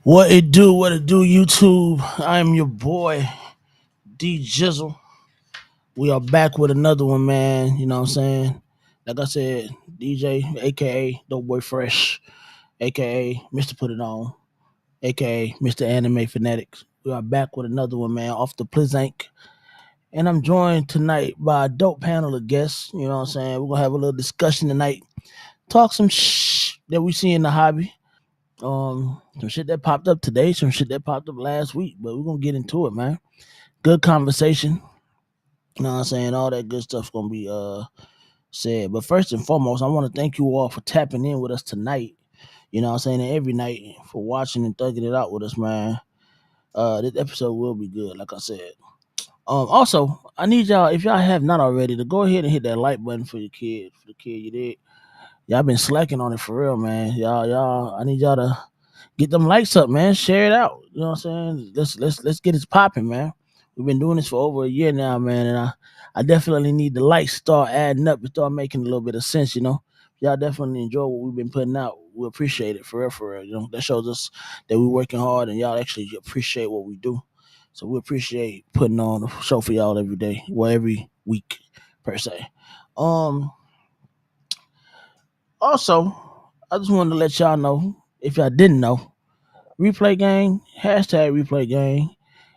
What it do, YouTube? I am your boy, D Jizzle. We are back with another one, man. You know what I'm saying? Like I said, DJ, aka Dope Boy Fresh, aka Mr. Put It On, aka Mr. Anime Fanatics. We are back with another one, man, off the Plizzank. And I'm joined tonight by a dope panel of guests. You know what I'm saying? We're gonna have a little discussion tonight. Talk some that we see in the hobby. Some shit that popped up today, some shit that popped up last week, but we're gonna get into it, man. Good conversation. You know what I'm saying? All that good stuff's gonna be said. But first and foremost, I want to thank you all for tapping in with us tonight. You know what I'm saying? And every night for watching and thugging it out with us, man. This episode will be good, like I said. Also, I need y'all, if y'all have not already, to go ahead and hit that like button for your kid, for the kid you did. Y'all been slacking on it for real, man. Y'all, I need y'all to get them likes up, man. Share it out. You know what I'm saying? Let's get it popping, man. We've been doing this for over a year now, man, and I definitely need the likes start adding up and start making a little bit of sense. Y'all definitely enjoy what we've been putting out. We appreciate it for real, for real. That shows us that we're working hard and y'all actually appreciate what we do. So we appreciate putting on a show for y'all every day, well, every week per se. Um, Also, I just wanted to let y'all know if y'all didn't know Replay Gang, hashtag Replay Gang.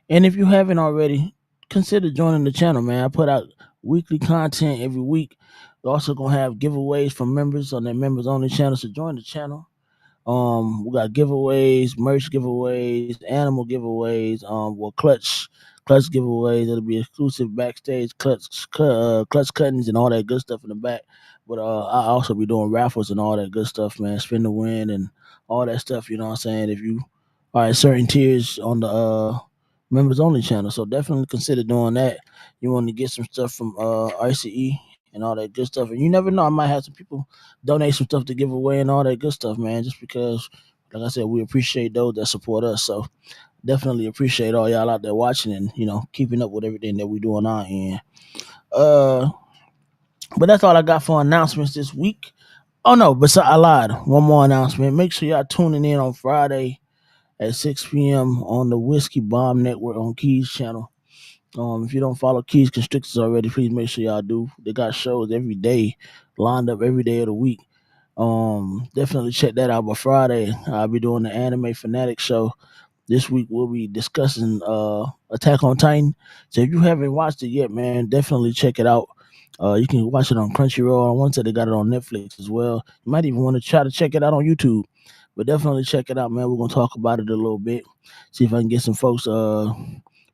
And if you haven't already, consider joining the channel, man. I put out weekly content every week. We're also gonna have giveaways from members on their members only channel. So join the channel. We got giveaways, merch giveaways, animal giveaways, clutch giveaways. It'll be exclusive backstage clutch cuttings and all that good stuff in the back. But I also be doing raffles and all that good stuff, man. Spin to win and all that stuff. You know what I'm saying? If you are at certain tiers on the members only channel, so definitely consider doing that. You want to get some stuff from ICE and all that good stuff, and you never know. I might have some people donate some stuff to give away and all that good stuff, man. Just because, like I said, we appreciate those that support us. So definitely appreciate all y'all out there watching and keeping up with everything that we do on our end. Uh, but that's all I got for announcements this week. Oh no, but I lied. One more announcement. Make sure y'all tuning in on Friday at 6 p.m. on the Whiskey Bomb Network on Keys channel. If you don't follow Keys Constrictors already, please make sure y'all do. They got shows every day, lined up every day of the week. Definitely check that out. But Friday, I'll be doing the Anime Fanatic show. This week we'll be discussing Attack on Titan. So if you haven't watched it yet, man, definitely check it out. You can watch it on Crunchyroll. I want to say they got it on Netflix as well. You might even want to try to check it out on YouTube. But definitely check it out, man. We're gonna talk about it a little bit. See if I can get some folks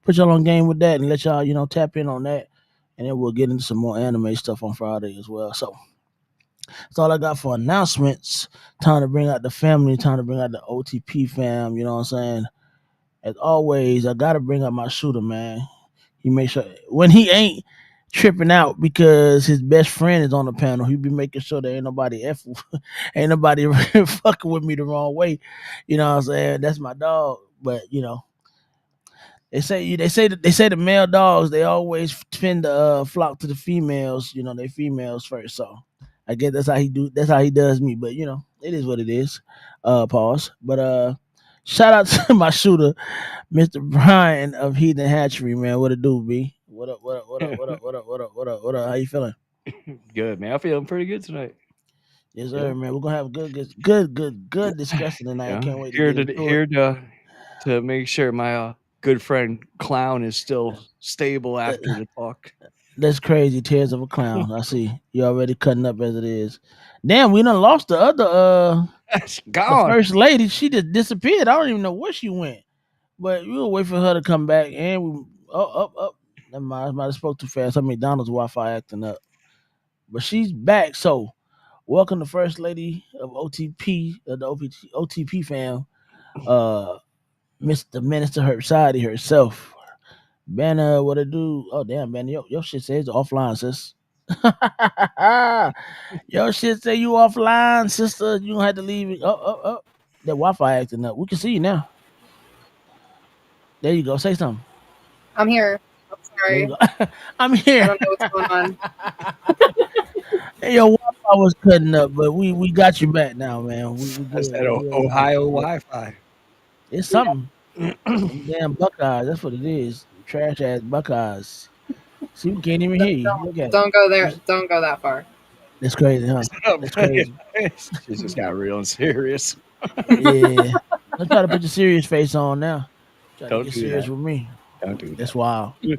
put y'all on game with that and let y'all, tap in on that. And then we'll get into some more anime stuff on Friday as well. So that's all I got for announcements. Time to bring out the family, time to bring out the OTP fam, you know what I'm saying? As always, I gotta bring up my shooter, man. He makes sure when he ain't tripping out because his best friend is on the panel, he be making sure there ain't nobody ain't nobody fucking with me the wrong way. You know what I'm saying? That's my dog. But they say the male dogs they always tend to flock to the females. They females first. So I guess that's how he do. That's how he does me. But it is what it is. Pause. But shout out to my shooter, Mr. Brian of Heathen Hatchery, man. What it do, B? What up? What up? What up? What up? What up? What up? What up? What up? How you feeling? Good, man. I'm feeling pretty good tonight. Yes, Yeah, sir, man. We're gonna have a good discussion tonight. I yeah. can't wait to Here get to into it. here to make sure my good friend Clown is still stable after the talk. That's crazy. Tears of a clown. I see. You already cutting up as it is. Damn, we done lost the other That's the gone. first lady. She just disappeared. I don't even know where she went. But we'll wait for her to come back. And we up. Never mind. I might have spoke too fast. Her McDonald's Wi-Fi acting up. But she's back. So welcome to First Lady of OTP, the OTP fam. Uh Mr. Minister Herbside herself. Banner, what it do? Oh damn, Banner, your shit says offline, sis. Your shit say you offline, sister. You gonna have to leave it. Oh. That Wi-Fi acting up. We can see you now. There you go. Say something. I'm here. I'm There you sorry. go. I'm I here. don't know what's going on. Hey, your Wi-Fi was cutting up, but we got you back now, man. We That's good. that We good. We good. Ohio We good. Wi-Fi. It's something. Them damn Buckeyes. That's what it is. Trash ass Buckeyes. See, we can't even hear you. Look at it. Don't go there. It's- Don't go that far. That's crazy, huh? That's crazy. She just got real and serious. Yeah. Let's try to put your serious face on now. Try to Don't get do serious that. with me. Don't do That's that. wild. You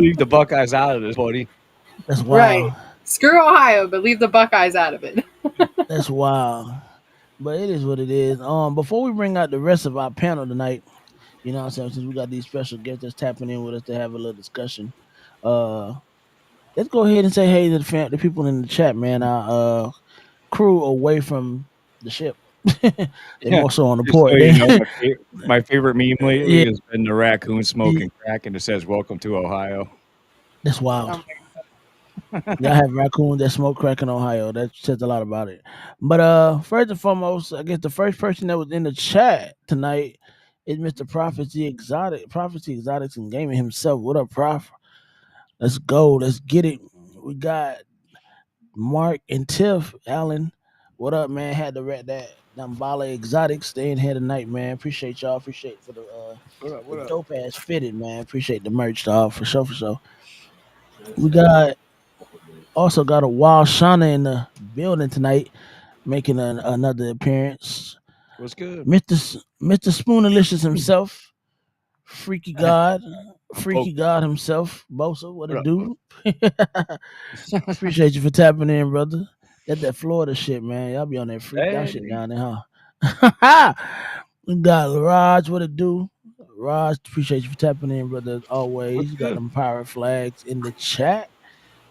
leave the Buckeyes out of this, buddy. That's Right. wild. Screw Ohio, but leave the Buckeyes out of it. That's wild. But it is what it is. Before we bring out the rest of our panel tonight, you know what I'm saying, since we got these special guests that's tapping in with us to have a little discussion. Uh let's go ahead and say hey to the people in the chat, man. Our crew away from the ship. They're Yeah. more so on the Just so port. you They know, my favorite meme yeah, lately has been the raccoon yeah, smoking crack, and it says "Welcome to Ohio." that's Oh wild. my Y'all have raccoons that smoke crack in Ohio. That says a lot about it. But first and foremost, I guess the first person that was in the chat tonight is Mr. Prophecy Exotic, Prophecy Exotics and Gaming himself. What up, Prof? Let's go. Let's get it. We got Mark and Tiff Allen. What up, man? Had to rat that Dambala Exotics staying here tonight, man. Appreciate y'all. Appreciate for What up? the What up? dope ass fitted, man. Appreciate the merch, dog, for sure, for sure. We got also got a Wild Shauna in the building tonight, making another appearance. What's good? Mr. Spoonalicious himself, Oh, Freaky God himself, Bosa. What what it up? What do? up? Appreciate you for tapping in, brother. That Florida shit, man. Y'all be on that freaked out shit Hey, down there, huh? We got Raj. What it do? Raj, appreciate you for tapping in, brother. As what's always, you got good? them pirate flags in the chat.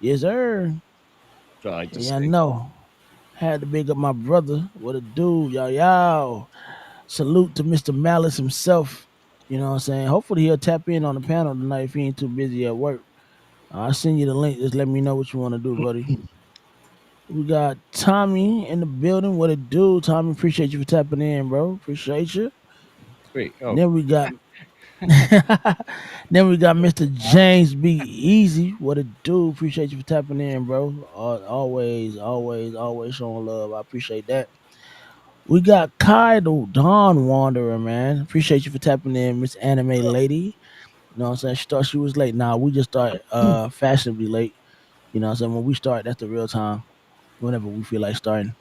Yes, sir. So I like to Yeah, I say, know. Had to big up my brother. What a dude, y'all. Salute to Mr. Malice himself. You know what I'm saying? Hopefully he'll tap in on the panel tonight if he ain't too busy at work. I'll send you the link. Just let me know what you want to do, buddy. We got Tommy in the building. What it do? Tommy, appreciate you for tapping in, bro. Appreciate you. wait, oh, Then we got then we got Mr. James B. Easy. What it do? Appreciate you for tapping in, bro. Always showing love. I appreciate that. We got Kai the Dawn Wanderer, man. Appreciate you for tapping in, Miss Anime Lady. You know what I'm saying? She thought she was late. Nah, we just start fashionably late. You know what I'm saying? When we start, that's the real time. Whenever we feel like starting.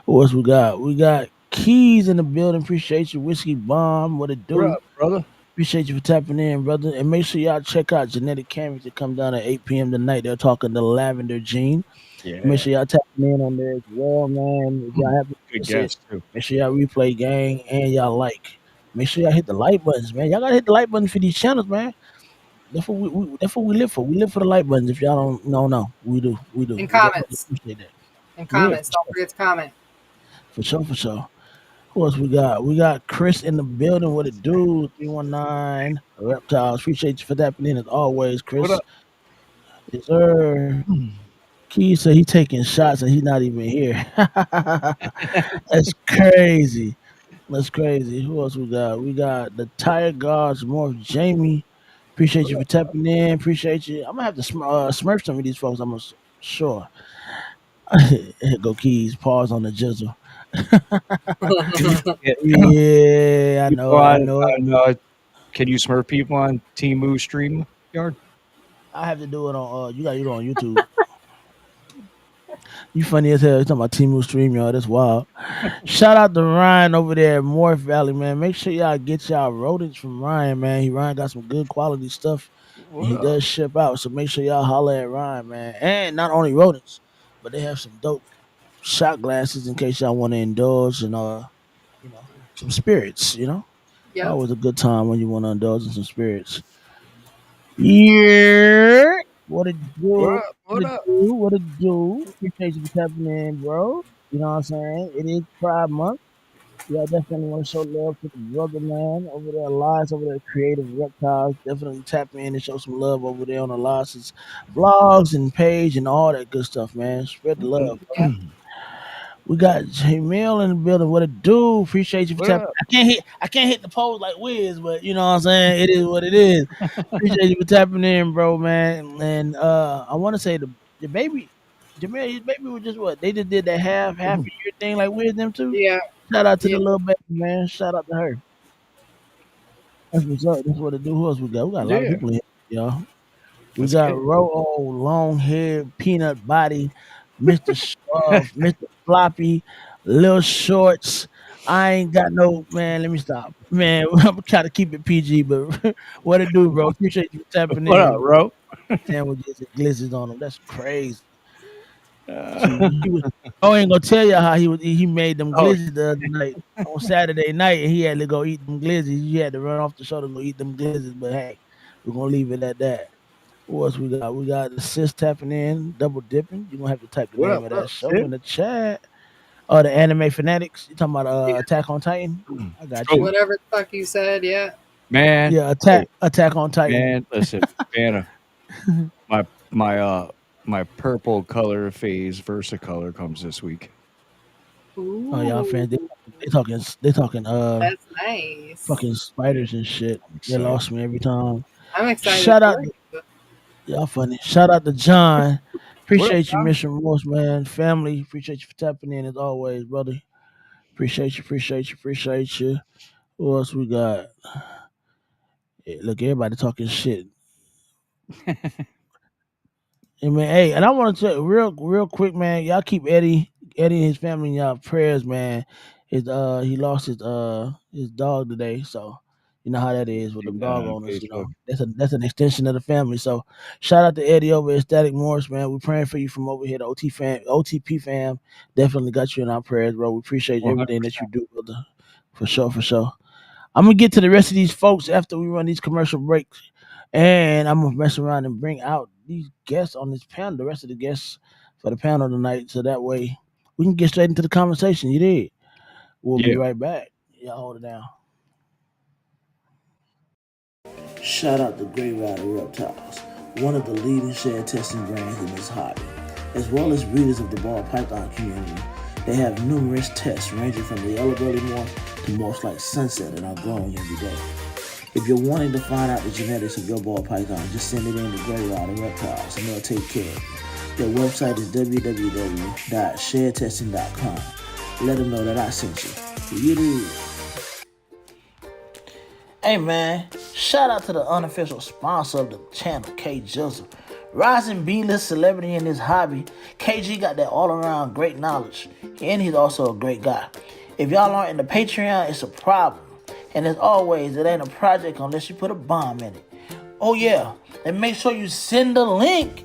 What else we got? We got Keys in the building. Appreciate you. Whiskey Bomb. What it what do? up, brother? Appreciate you for tapping in, brother. And make sure y'all check out Genetic Canvas to come down at 8 p.m. tonight. They're talking to Lavender Gene. Make Yeah, sure y'all tapping in on there as well, man. If y'all happy to good miss it, guess too. make sure y'all replay gang and y'all like. Make sure y'all hit the like buttons, man. Y'all gotta hit the like button for these channels, man. That's what we live for. We live for the like buttons. If y'all don't know, we do. We do. In We definitely comments. appreciate that. In Yeah, comments. Don't forget to comment. for sure, for sure. Who else we got? We got Chris in the building. What it do? 319 Reptiles. Appreciate you for tapping in as always, What Chris. up? Yes, sir. Key said he taking shots and he's not even here. That's crazy. That's crazy. Who else we got? We got the Tire Guards, Morph Jamie. Appreciate What you for up? tapping in. Appreciate you. I'm gonna have to smurf some of these folks. Sure. Here go Keys. Pause on the jizzle. Can you get Yeah, I know people it. I on? know it. Can you smurf people on Timu Stream Yard? I have to do it on. You got to do it on YouTube. You funny as hell. You talking about Timu Stream, y'all. That's wild. Shout out to Ryan over there at Morph Valley, man. Make sure y'all get y'all rodents from Ryan, man. Ryan got some good quality stuff, and What he up? does ship out. So make sure y'all holler at Ryan, man. And not only rodents, but they have some dope shot glasses in case y'all want to indulge in you know, some spirits. Yep. Always a good time when you want to indulge in some spirits. Yeah. What it What do? up? What What it up? do? What it do? Appreciate you for tapping in, bro. You know what I'm saying? It is Pride Month. Yeah, I definitely want to show love to the brother, man, over there, Elias, over there, Creative Reptiles. Definitely tap in and show some love over there on Elias's vlogs and page and all that good stuff, man. Spread the love, bro. We got Jamil in the building. What it do? Appreciate you for What tapping. up? I can't hit the pose like Wiz, but you know what I'm saying? It is what it is. Appreciate you for tapping in, bro, man. And I want to say the baby. Jameer, his baby was just what? They just did that half a year thing like with them too. Yeah. Shout out to Yeah. the little baby, man. Shout out to her. That's what's up. That's what it do. Who else we got? We got a lot of Yeah, people in here, y'all. We that's got good. Ro, long hair, peanut body, Mr. Floppy, Lil Shorts. I ain't got no man. Let me stop, man. I'm trying to keep it PG, but what it do, bro? Appreciate you tapping What up, in. bro? Sandwiches and glizzards on them. That's crazy. Uh, He was. Bro ain't gonna tell you how he made them oh, glizzards the other night on Saturday night, and he had to go eat them glizzards. He had to run off the show to go eat them glizzards. But hey, we're gonna leave it at that. What else we got? We got the sis tapping in, double dipping. You're gonna have to type the what name up? of What that up, show Sid? in the chat. Oh, the anime fanatics. You talking about Yeah. Attack on Titan? I got Oh, you. Whatever the fuck you said. Yeah. man. Yeah, Hey, Attack on Titan. man. Listen, Vanna. My my my purple color phase Versacolor comes this week. Oh, y'all Ooh, fans, they talking that's nice. fucking Yeah, spiders and shit. I'm They excited. lost me every time. I'm excited Shout out for to you. y'all funny. Shout out to John. What up, Appreciate you, John? Mission Morse, man. Family, appreciate you for tapping in as always, brother. Appreciate you. Who else we got? Look, everybody talking shit. I mean, hey, and I want to tell you real quick, man. Y'all keep Eddie and his family in y'all prayers, man. He lost his dog today, so you know how that is with them Seen that dog on owners. You Facebook. know that's an extension of the family. So shout out to Eddie over at Static Morris, man. We praying for you from over here, the OTP fam. Definitely got you in our prayers, bro. We appreciate everything that you 100%. do, brother. For sure, for sure. I'm gonna get to the rest of these folks after we run these commercial breaks, and I'm gonna mess around and bring out these guests on this panel, the rest of the guests for the panel tonight, so that way we can get straight into the conversation. You did. We'll be Yeah. right back. Y'all hold it down. Shout out to Grey Rider Reptiles, one of the leading shed testing brands in this hobby, as well as breeders of the ball python community. They have numerous tests ranging from the yellow belly morph to morphs like sunset and are growing every day. If you're wanting to find out the genetics of your ball python, just send it in to Grey Rider Reptiles and they'll take care of you. Their website is www.shedtesting.com. Let them know that I sent you. You do. Hey man, shout out to the unofficial sponsor of the channel, K Joseph. Rising B-list celebrity in his hobby, KG got that all-around great knowledge, and he's also a great guy. If y'all aren't in the Patreon, it's a problem. And as always, it ain't a project unless you put a bomb in it. Oh yeah, and make sure you send the link.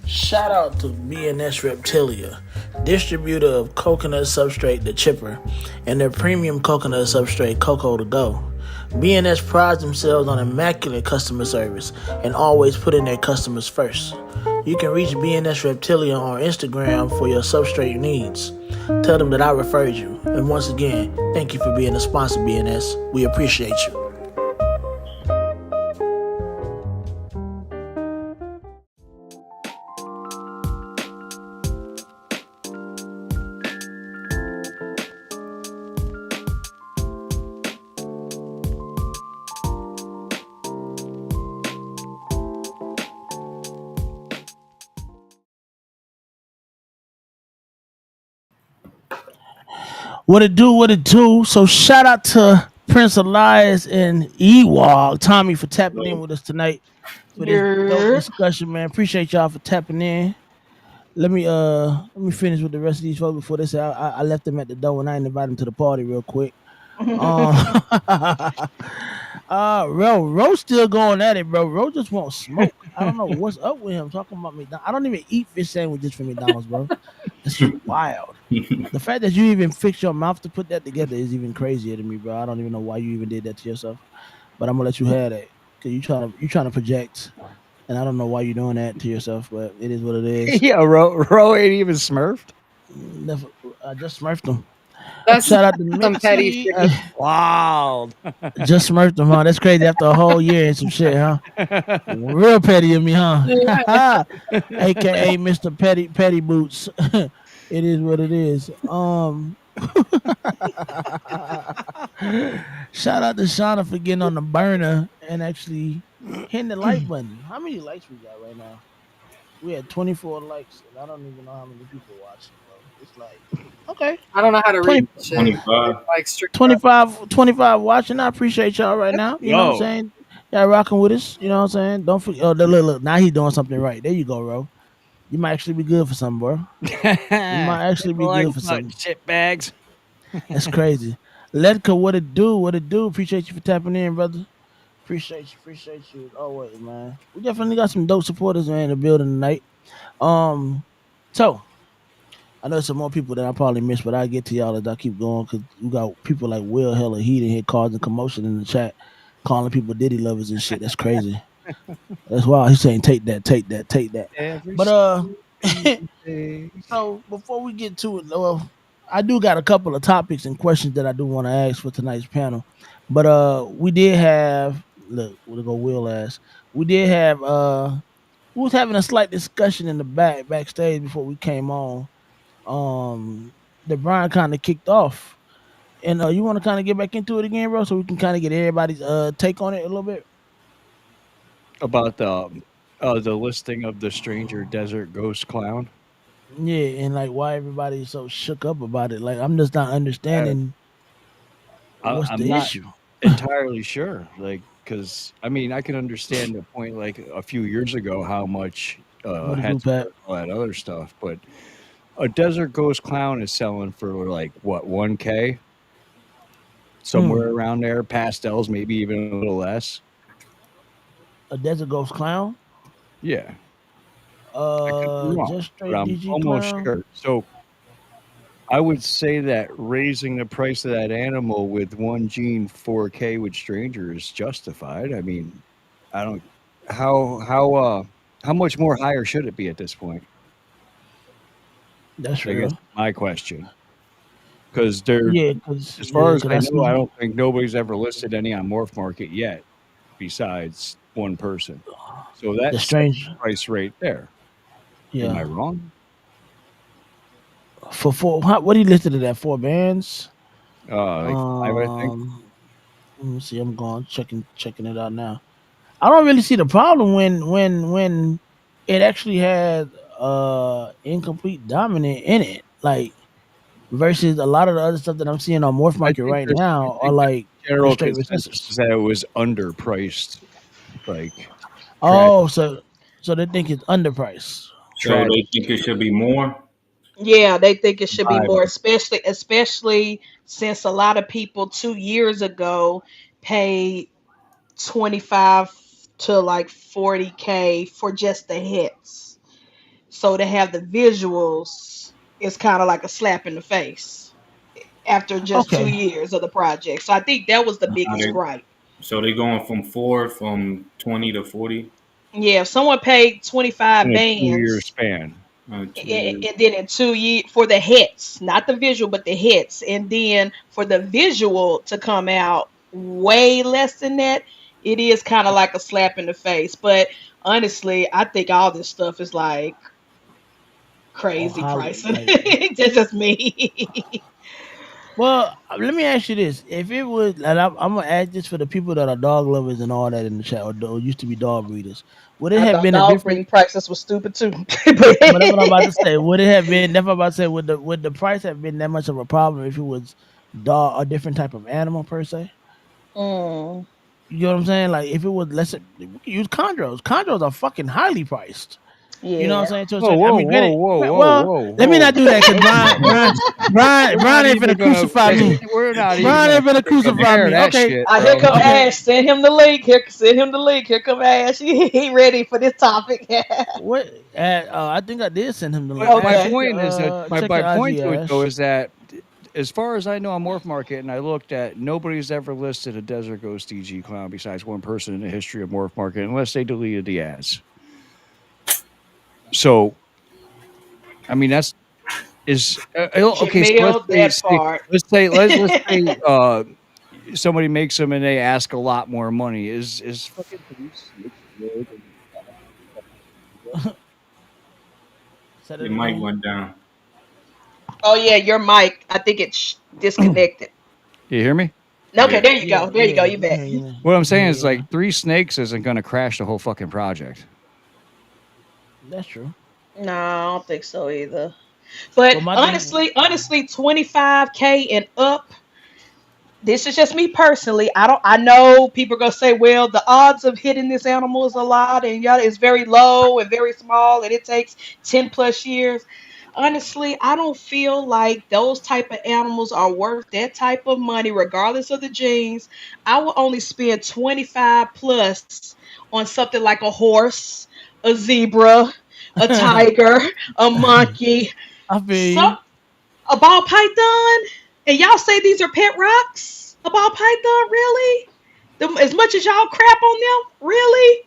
Shout out to BNS Reptilia, distributor of coconut substrate The Chipper and their premium coconut substrate Cocoa to Go. BNS prides themselves on immaculate customer service and always putting their customers first. You can reach BNS Reptilia on Instagram for your substrate needs. Tell them that I referred you. And once again, thank you for being a sponsor, BNS. We appreciate you. What it do, what it do. So shout out to Prince Elias and Ewok, Tommy, for tapping in with us tonight for this dope Yeah. discussion, man. Appreciate y'all for tapping in. Let me finish with the rest of these folks before they say I left them at the door and I invited them to the party real quick. Um Ro still going at it, bro. Ro just won't smoke. I don't know what's up with him talking about McDonald's. I don't even eat fish sandwiches from McDonald's, bro. That's just wild. The fact that you even fix your mouth to put that together is even crazier to me, bro. I don't even know why you even did that to yourself. But I'm gonna let you have that because you trying to project, and I don't know why you're doing that to yourself. But it is what it is. Yeah, Ro ain't even smurfed. Never, I just smurfed them. That's Shout out to some petty Mitzi. shit. That's wild. Just smurfed them, huh? That's crazy after a whole year and some shit, huh? Real petty of me, Yeah. huh? AKA Mr. Petty Boots. It is what it is. Shout out to Shauna for getting on the burner and actually hitting the like button. How many likes we got right now? We had 24 likes, and I don't even know how many people watching, bro. It's like, okay, I don't know how to read 20, that shit. 25. Like strict. 25, 25 watching. I appreciate y'all right now. You know what I'm Yo. saying? Y'all rocking with us. You know what I'm saying? Don't forget. Oh, look. Now he doing something right. There you go, bro. You might actually be good for something, bro. You might Take actually a be like good for button, something. shit bags. That's crazy. Ledka, what it do? What it do? Appreciate you for tapping in, brother. Appreciate you as always, man. We definitely got some dope supporters, man, in the building tonight. Um, so I know some more people that I probably missed, but I get to y'all as I keep going because we got people like Will Hella Heat in here causing commotion in the chat, calling people Diddy lovers and shit. That's crazy. That's why he's saying take that, take that, take that. Every But single day. so before we get to it, well, I do got a couple of topics and questions that I do want to ask for tonight's panel. But we did have look, we'll go Will ask. We did have we was having a slight discussion in the backstage before we came on. That Brian kind of kicked off. And you want to kind of get back into it again, bro, so we can kind of get everybody's take on it a little bit. About the listing of the stranger desert ghost clown. Yeah, and like why everybody's so shook up about it. Like I'm just not Uh, understanding what's I'm the not issue. entirely sure. Like, because I mean, I can understand the point. Like a few years ago, how much What it head do, Pat? start and all that other stuff, but a desert ghost clown is selling for like what 1K, somewhere Mm, around there. Pastels, maybe even a little less. a desert ghost clown? Yeah, I could be wrong, Just but straight I'm DG almost clown? sure. So I would say that raising the price of that animal with one gene 4K with stranger is justified. I mean, I don't how much more higher should it be at this point? That's I guess real. is my question. Because they're as far Yeah, as cause I I know, I see don't think nobody's ever listed any on MorphMarket yet, besides one person. So the that sets strange. the price right there. Am I Yeah, wrong? for four. What he listed it at 4 bands. Like five, I think. Let me see. I'm going checking it out now. I don't really see the problem when it actually had incomplete dominant in it. Like versus a lot of the other stuff that I'm seeing on Morph Market right I now are think the like the general straight consensus recessives. is that it was underpriced, like tragic, Oh, so they think it's underpriced. So they tragic. think it should be more. Yeah, they think it should be Vibe. more, especially since a lot of people 2 years ago paid 25 to like 40K for just the hits. So to have the visuals is kind of like a slap in the face after just two Okay, years of the project. So I think that was the How biggest they, gripe. so they going from 20 to 40 Yeah, if someone paid 25 In a 2 year bands span. 2 years. and then in 2 years for the hits, not the visual, but the hits, and then for the visual to come out way less than that, it is kind of like a slap in the face. But honestly, I think all this stuff is like oh crazy Holly, pricing. like That's just me. well, let me ask you this: if it was, and I'm gonna add this for the people that are dog lovers and all that in the chat, or used to be dog breeders, would it I have thought been a dog different? breeding prices was stupid too. But that's what I'm about to say. Would it have been? That's what I'm about to say. Would the price have been that much of a problem if it was dog a different type of animal per se? Mm, You know what I'm saying? Like if it was, let's say, we can use chondros. Chondros are fucking highly priced. You know what I'm yeah. saying? To a Whoa, certain, I whoa, mean, whoa, granted, whoa, whoa, well, whoa, let me whoa. not do that because We're Brian not ain't finna even gonna crucify me. we're not even Brian gonna ain't finna fucking crucify compare me. that Okay, shit, Here bro. come okay. Ash. Send him the link. Here, send him the link. Here come Ash. He ready for this topic. What? I think I did send him the link. My Ash, my Okay. check your point is that check my your point IG, to it though Ash. is that as far as I know on Morph Market, and I looked at nobody's ever listed a Desert Ghost DG clown besides one person in the history of Morph Market, unless they deleted the ads. So I mean that's is okay. So Jamil, that part. let's say somebody makes them and they ask a lot more money. Is fucking 3 snakes really gonna Say that Your mic again. went down. Oh yeah, your mic. I think it's disconnected. you hear me? Okay, Yeah. there you Yeah, go. There you go. yeah, You we can back. hear you now. What We I'm can hear saying you is like now. 3 snakes isn't going to crash the whole fucking project. That's true. No, I don't think so either. But But my thing, honestly, 25K and up, this is just me personally. I know people are gonna say, well, the odds of hitting this animal is a lot and yeah, it's very low and very small and it takes 10 plus years. Honestly, I don't feel like those type of animals are worth that type of money, regardless of the genes. I will only spend 25 plus on something like a horse, a zebra, a I tiger, a monkey, feel some you. a ball python, and y'all say these are pet rocks? A ball python, really? As much as y'all crap on them, really?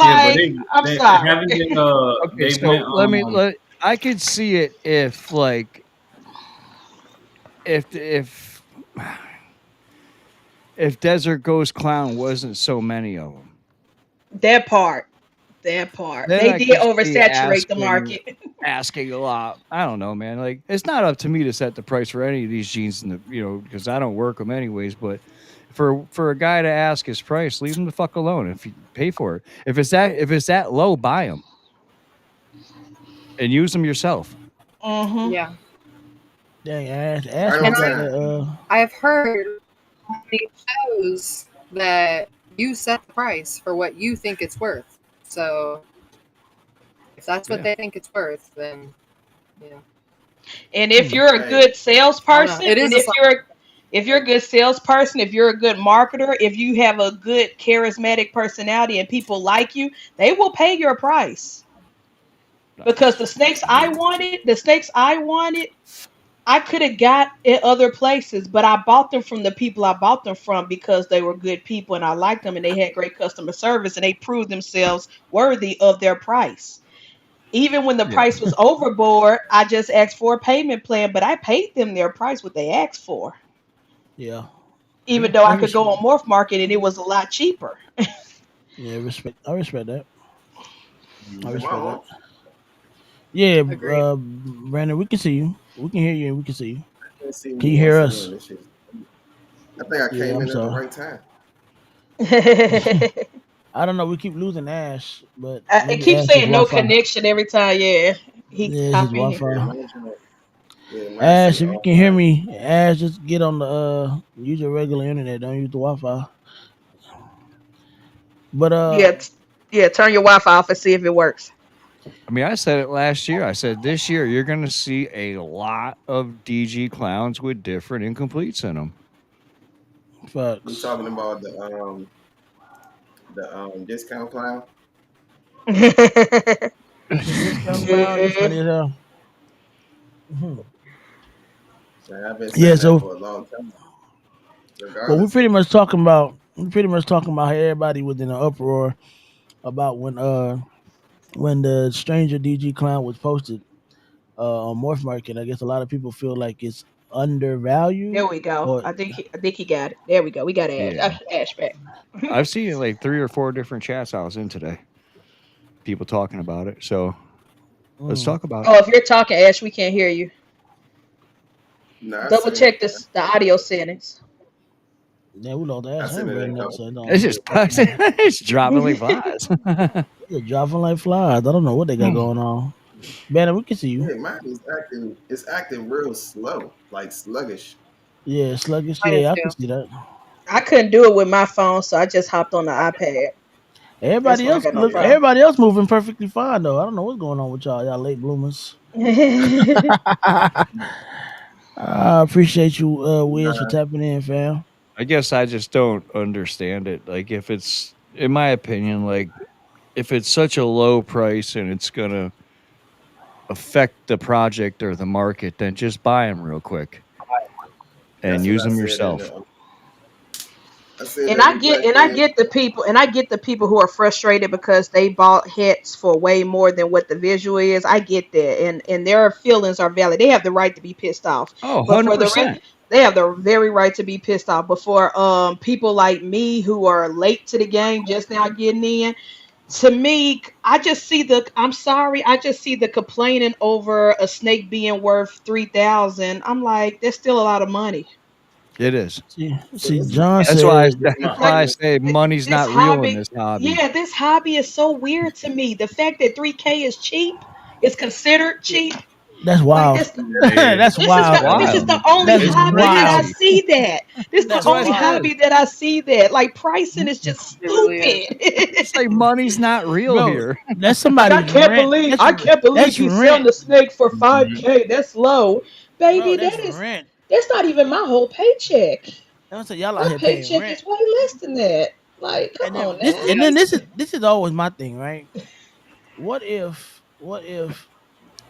Yeah, but Like, I'm they sorry. haven't Okay, they've been so let I could see it if like if if Desert Ghost Clown wasn't so many of them. that part, that part. Then They I did could see oversaturate the market. asking a lot. I don't know, man. Like it's not up to me to set the price for any of these jeans in the because I don't work them anyways. But for a guy to ask his price, leave him the fuck alone. If you pay for it, if it's that low, buy them and use them yourself. Hmm. Yeah. Dang, Ash Right must And on got time. that. I've heard many shows that you set the price for what you think it's worth. So if that's what Yeah, they think it's worth, then yeah. And if you're a Hey, good I don't know. salesperson, It and is a if you're a good salesperson, if you're a good marketer, if you have a good charismatic personality and people like you, they will pay your price. Because nice. the snakes I wanted, I could have got in other places, but I bought them from the people I bought them from because they were good people and I liked them and they had great customer service and they proved themselves worthy of their price. Even when the Yeah, price was overboard, I just asked for a payment plan, but I paid them their price what they asked for. Yeah, yeah. Even though I I could go respect. on Morph Market and it was a lot cheaper. Yeah, respect. I respect that. I am I respect that. on? Yeah, agreed. Brandon, we can see you. We can hear you, and we can see you. I can't see Can me you hear once us? again. This shit. I think I Yeah, came I'm in at the sorry. right time. I don't know. We keep losing Ash, but It maybe keeps Ash's saying no Wi-Fi. connection every time. Yeah, he Yeah, it's his hop in here. Yeah, Wi-Fi. mine say Ash, if you can hear offline. me, Ash, just get on the use your regular internet. Don't use the Wi-Fi. But Yeah, yeah. Turn your Wi-Fi off and see if it works. I mean, I said it last year. I said this year you're going to see a lot of DG clowns with different incompletes in them. You facts. talking about the discount clown? The discount cloud, you Mhm. funny as hell. Mhm. So I've been Yeah, saying that so for a long time, well, regardless of we pretty much talking about how everybody was in an uproar about when the Stranger DG clown was posted on Morph Market. I guess a lot of people feel like it's There undervalued, we go. or I think he got it. There we go. We got Ash. Yeah. Ash back. I've seen it like 3 or 4 different chats I was in today. People talking about it. So let's mm, talk about it. Oh, if you're talking, Ash, we can't hear you. no, Double check this the audio settings. yeah, we lost I Ash seen and it in a Brandon at the couple same It's time. videos just right now. it's dropping like flies. They're dropping like flies. I don't know what they got going on. Brandon, we can see you. Yeah, mine is acting. It's acting real slow, like sluggish. Yeah, sluggish. Mine is Yeah, I can too. see that. I couldn't do it with my phone, so I just hopped on the iPad. That's why I got no Yeah, problem. Everybody else moving perfectly fine though. I don't know what's going on with y'all. Y'all late bloomers. I appreciate you, Wiz, for nah, tapping in, fam. I guess I just don't understand it. Like if it's in my opinion, like if it's such a low price and it's gonna affect the project or the market, then just buy them real quick and that's what use I them said in yourself. the. I said that replay I thing. get the people and I get the people who are frustrated because they bought hits for way more than what the visual is. I get that, and their feelings are valid. They have the right to be pissed off, Oh, but for the 100%. they have the very right to be pissed off. But for people like me who are late to the game, just now getting in, to me, I'm sorry, I just see the complaining over a snake being worth 3,000. I'm like, that's still a lot of money. It is. So See, this is John That's why. said this is That's Like why I happening. say money's this not real in hobby, this hobby. yeah, this hobby is so weird to me. The fact that 3K is cheap, is considered cheap. that's Like wild. this, Yeah, yeah. That's this is It's wild, what this is man. wild. the only That's It's hobby that I wild. crazy. see that. This is the That's That's what I only wild. said. hobby that I see that. Like pricing is just It really is. It's stupid. like money's not real Bro, here. that's Like somebody's rent. I can't believe That's he's selling rent, the snake for Mhm. 5K. That's low. bro. Baby, That's rent. that's not even my whole paycheck. Don't say y'all out My here paying paycheck rent. is way less than that. Like, come And then on now. this is always my thing, right? What if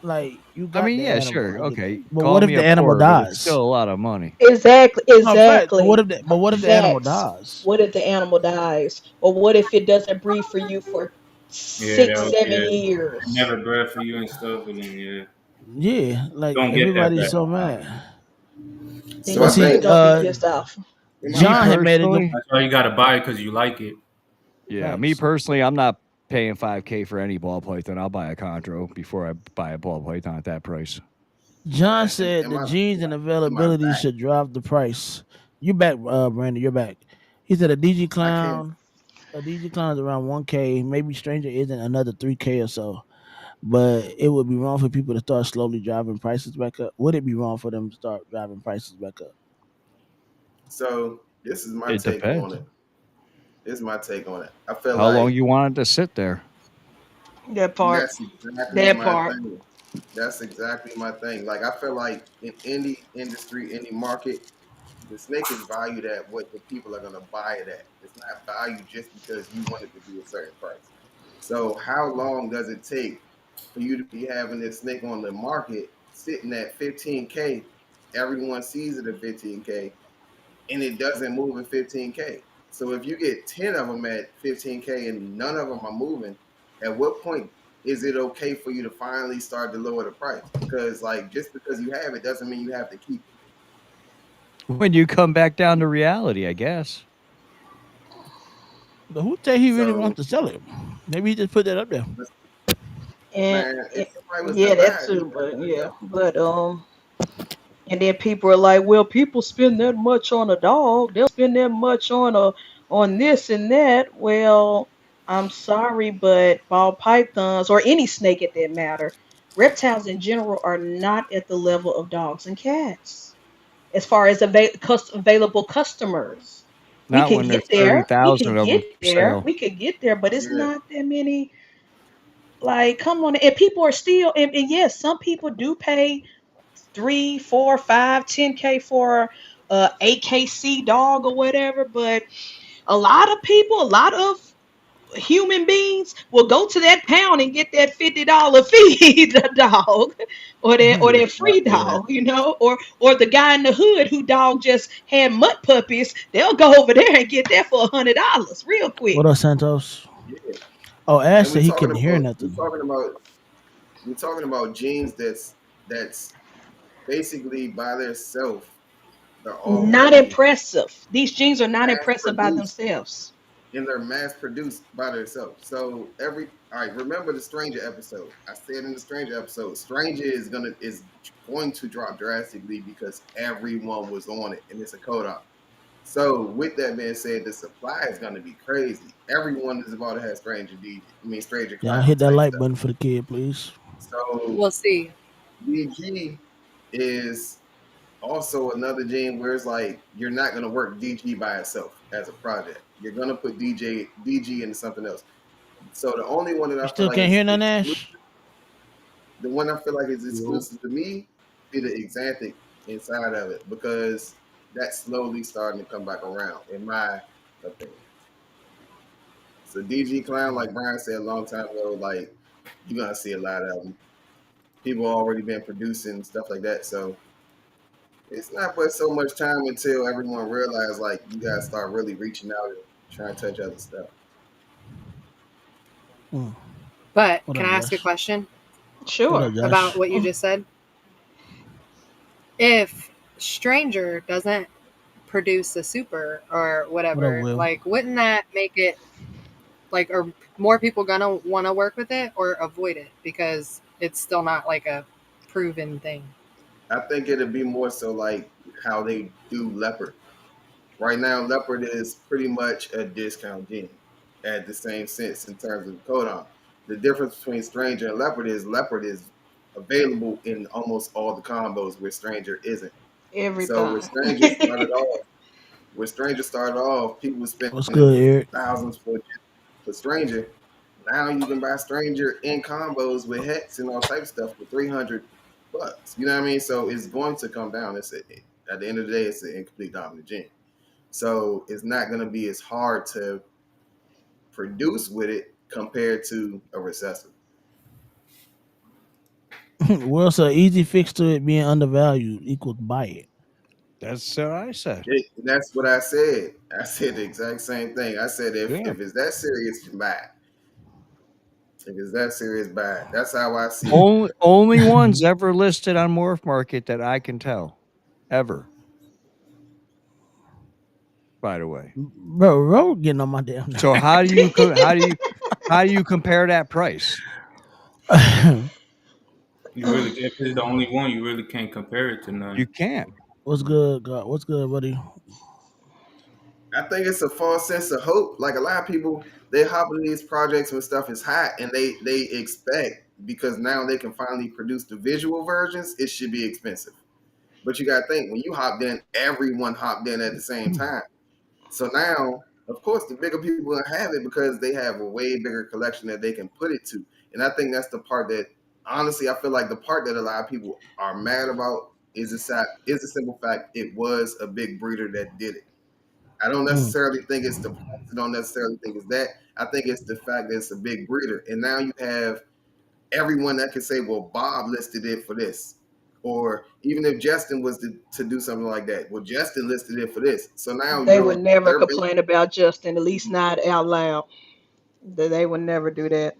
like you I got mean, the yeah, animal, I sure, get that. okay. But Call what if me the a animal porter, but it's still dies? a lot of money. Exactly, No, fact. But exactly. what if the animal Facts. dies? What if the animal dies? Or what if it doesn't breed for you for Yeah, six, that, seven yeah. They years? never bred for you and stuff, and then yeah, Yeah, like don't get that everybody's back. so mad. Then So But you're I see, still think gonna be pissed off. in my Me John had made a good personally, That's why you got to buy it because you like it. yeah, me facts. personally, I'm not paying 5K for any ball python. I'll buy a chondro before I buy a ball python at that price. John man, said in the my genes and in my availability back, should drive the price. You back, Brandon? You're back. He said I can't. a DG clown is around 1K. Maybe Stranger isn't another 3K or so. But it would be wrong for people to start slowly driving prices back up. Would it be wrong for them to start driving prices back up? So this is my It take on depends. it. This is my take on it. I feel How long like, you want it to sit there? That and part. that's exactly That my part. thing. That's exactly my thing. Like I feel like in any industry, any market, the snake is valued at what the people are gonna buy it at. It's not valued just because you want it to be a certain price. So how long does it take for you to be having this snake on the market sitting at 15K? Everyone sees it at 15K and it doesn't move at 15K. So if you get 10 of them at 15K and none of them are moving, at what point is it okay for you to finally start to lower the price? Because like just because you have it doesn't mean you have to keep it. When you come back down to reality, I guess. But who tell he really So wants to sell it? Maybe he just put that up there. And, man, if and somebody was to yeah, that buy it, too. But yeah, but and then people are like, well, people spend that much on a dog. They'll spend that much on this and that. Well, I'm sorry, but ball pythons or any snake at that matter, reptiles in general are not at the level of dogs and cats as far as available customers. We Not could when get there's there. We 30,000 could of them get for there. sale. We could get there, but it's yeah, not that many. Like, come on, and people are still, and yes, some people do pay 3, 4, 5, 10K for a AKC dog or whatever, but a lot of human beings will go to that pound and get that $50 feed the dog or that free yeah. dog, or the guy in the hood who dog just had mutt puppies, they'll go over there and get that for $100 real quick. What up, Santos? Yeah. Oh, Ash And said he couldn't hear nothing. we're talking about genes that's basically by themselves. They're Not already impressive. These genes are not mass impressive by produced themselves. and they're mass produced by themselves. So every all right, remember the Stranger episode. I said in the Stranger episode, Stranger is going to drop drastically because everyone was on it and it's a codon. So with that being said, the supply is gonna be crazy. Everyone is about to have Stranger Y'all Cloud hit that type like stuff. button for the kid, please. So We'll see. DG is also another gene where it's like you're not gonna work DG by itself as a project. You're gonna put DG into something else. So the only one that You I feel still like can't is hear none, exclusive, Ash? the one I feel like is Yo. exclusive to me, be the Exanthic inside of it because that's slowly starting to come back around, in my opinion. So DG Clown, like Brian said a long time ago, like you're gonna see a lot of them. People already been producing stuff like that, so it's not but so much time until everyone realize like you gotta start really reaching out and trying to touch other stuff. Hmm. But What can up, I ask a Josh? question What up, Sure. about Josh? what you just said? If Stranger doesn't produce a super or What up, whatever, Will? like, wouldn't that make it like, are more people gonna want to work with it or avoid it because it's still not like a proven thing? I think it'd be more so like how they do leopard. Right now, Leopard is pretty much a discount gene at the same sense in terms of codon. The difference between Stranger and Leopard is available in almost all the combos where Stranger isn't. So Everything. where Stranger started off, people were What's spending good, Eric? thousands for Stranger. Now you can buy Stranger in combos with Hex and all type of stuff for $300. You know what I mean? So it's going to come down. At the end of the day, it's an incomplete dominant gene. So it's not going to be as hard to produce with it compared to a recessive. Well, so easy fix to it being undervalued equals buy it. That's what I said. That's what I said. I said the exact same thing. I said Yeah. if it's that serious, buy it. If it's that serious, buy it. That's how I see it. Only ones ever listed on MorphMarket that I can tell, ever. By the way, Bro, road getting on my damn so nerves. how do you compare that price? You really, if it's the only one, you really can't compare it to You none. can't. What's good, God? What's good, buddy? I think it's a false sense of hope. Like a lot of people, they hop into these projects when stuff is hot, and they expect because now they can finally produce the visual versions. It should be expensive, but you got to think when you hopped in, everyone hopped in at the same time. So now, of course, the bigger people will have it because they have a way bigger collection that they can put it to. And I think that's the part that, honestly, I feel like the part that a lot of people are mad about is the simple fact it was a big breeder that did it. I don't Mm. necessarily think it's the price. I don't necessarily think it's that. I think it's the fact that it's a big breeder. And now you have everyone that can say, well, Bob listed it for this. Or even if Justin was to do something like that, well, Justin listed it for this. So now They would never they're complain about Justin, at least not out loud. They would never do that.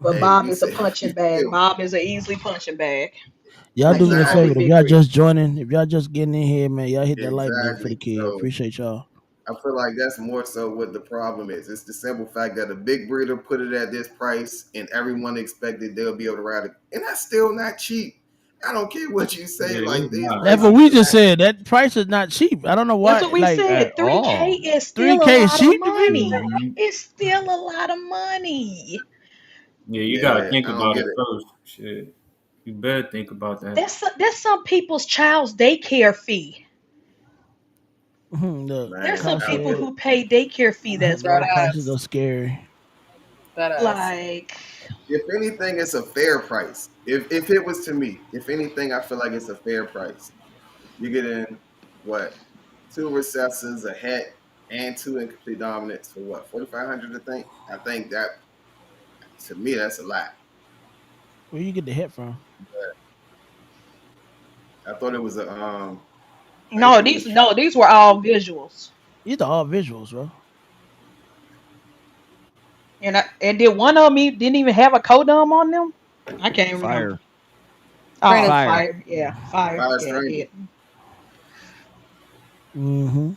But hey, Bob we is a say punching we bag. still Bob is an easily punching bag. Y'all Like do he's me a a really favor. If exactly, big y'all breeder. just joining, if y'all just getting in here, man, y'all hit that like button for exactly. the kid. So Appreciate y'all. I feel like that's more so what the problem is. It's the simple fact that a big breeder put it at this price, and everyone expected they'll be able to ride it, and that's still not cheap. I don't care what you say. Yeah, Like it's these not. That's what prices we are just not. said. That price is not cheap. I don't know That's why. what we Like said. At 3K all. is still a 3K is lot of cheap to me. money. Hmm. It's still a lot of money. Yeah, you gotta Yeah, think I don't about get it it, first. Shit, you better think about that. That's some people's child's daycare fee. The There's man. some I don't people get concierge, it. who pay daycare fee that's the That worth prices ass. are scary. That ass. like If anything, it's a fair price. If it was to me, if anything, I feel like it's a fair price. You get in what two recessors, a hat, and two incomplete dominants for what 4,500. I think that to me that's a lot. Where you get the hit from? I thought it was a I think it was these were all visuals. These are all visuals, bro. And did one of them didn't even have a codum on them? I can't remember. Fire. Oh, Brandon. Fire. fire. Yeah, fire. Fire Yeah, it Stranger. did. Mm-hmm.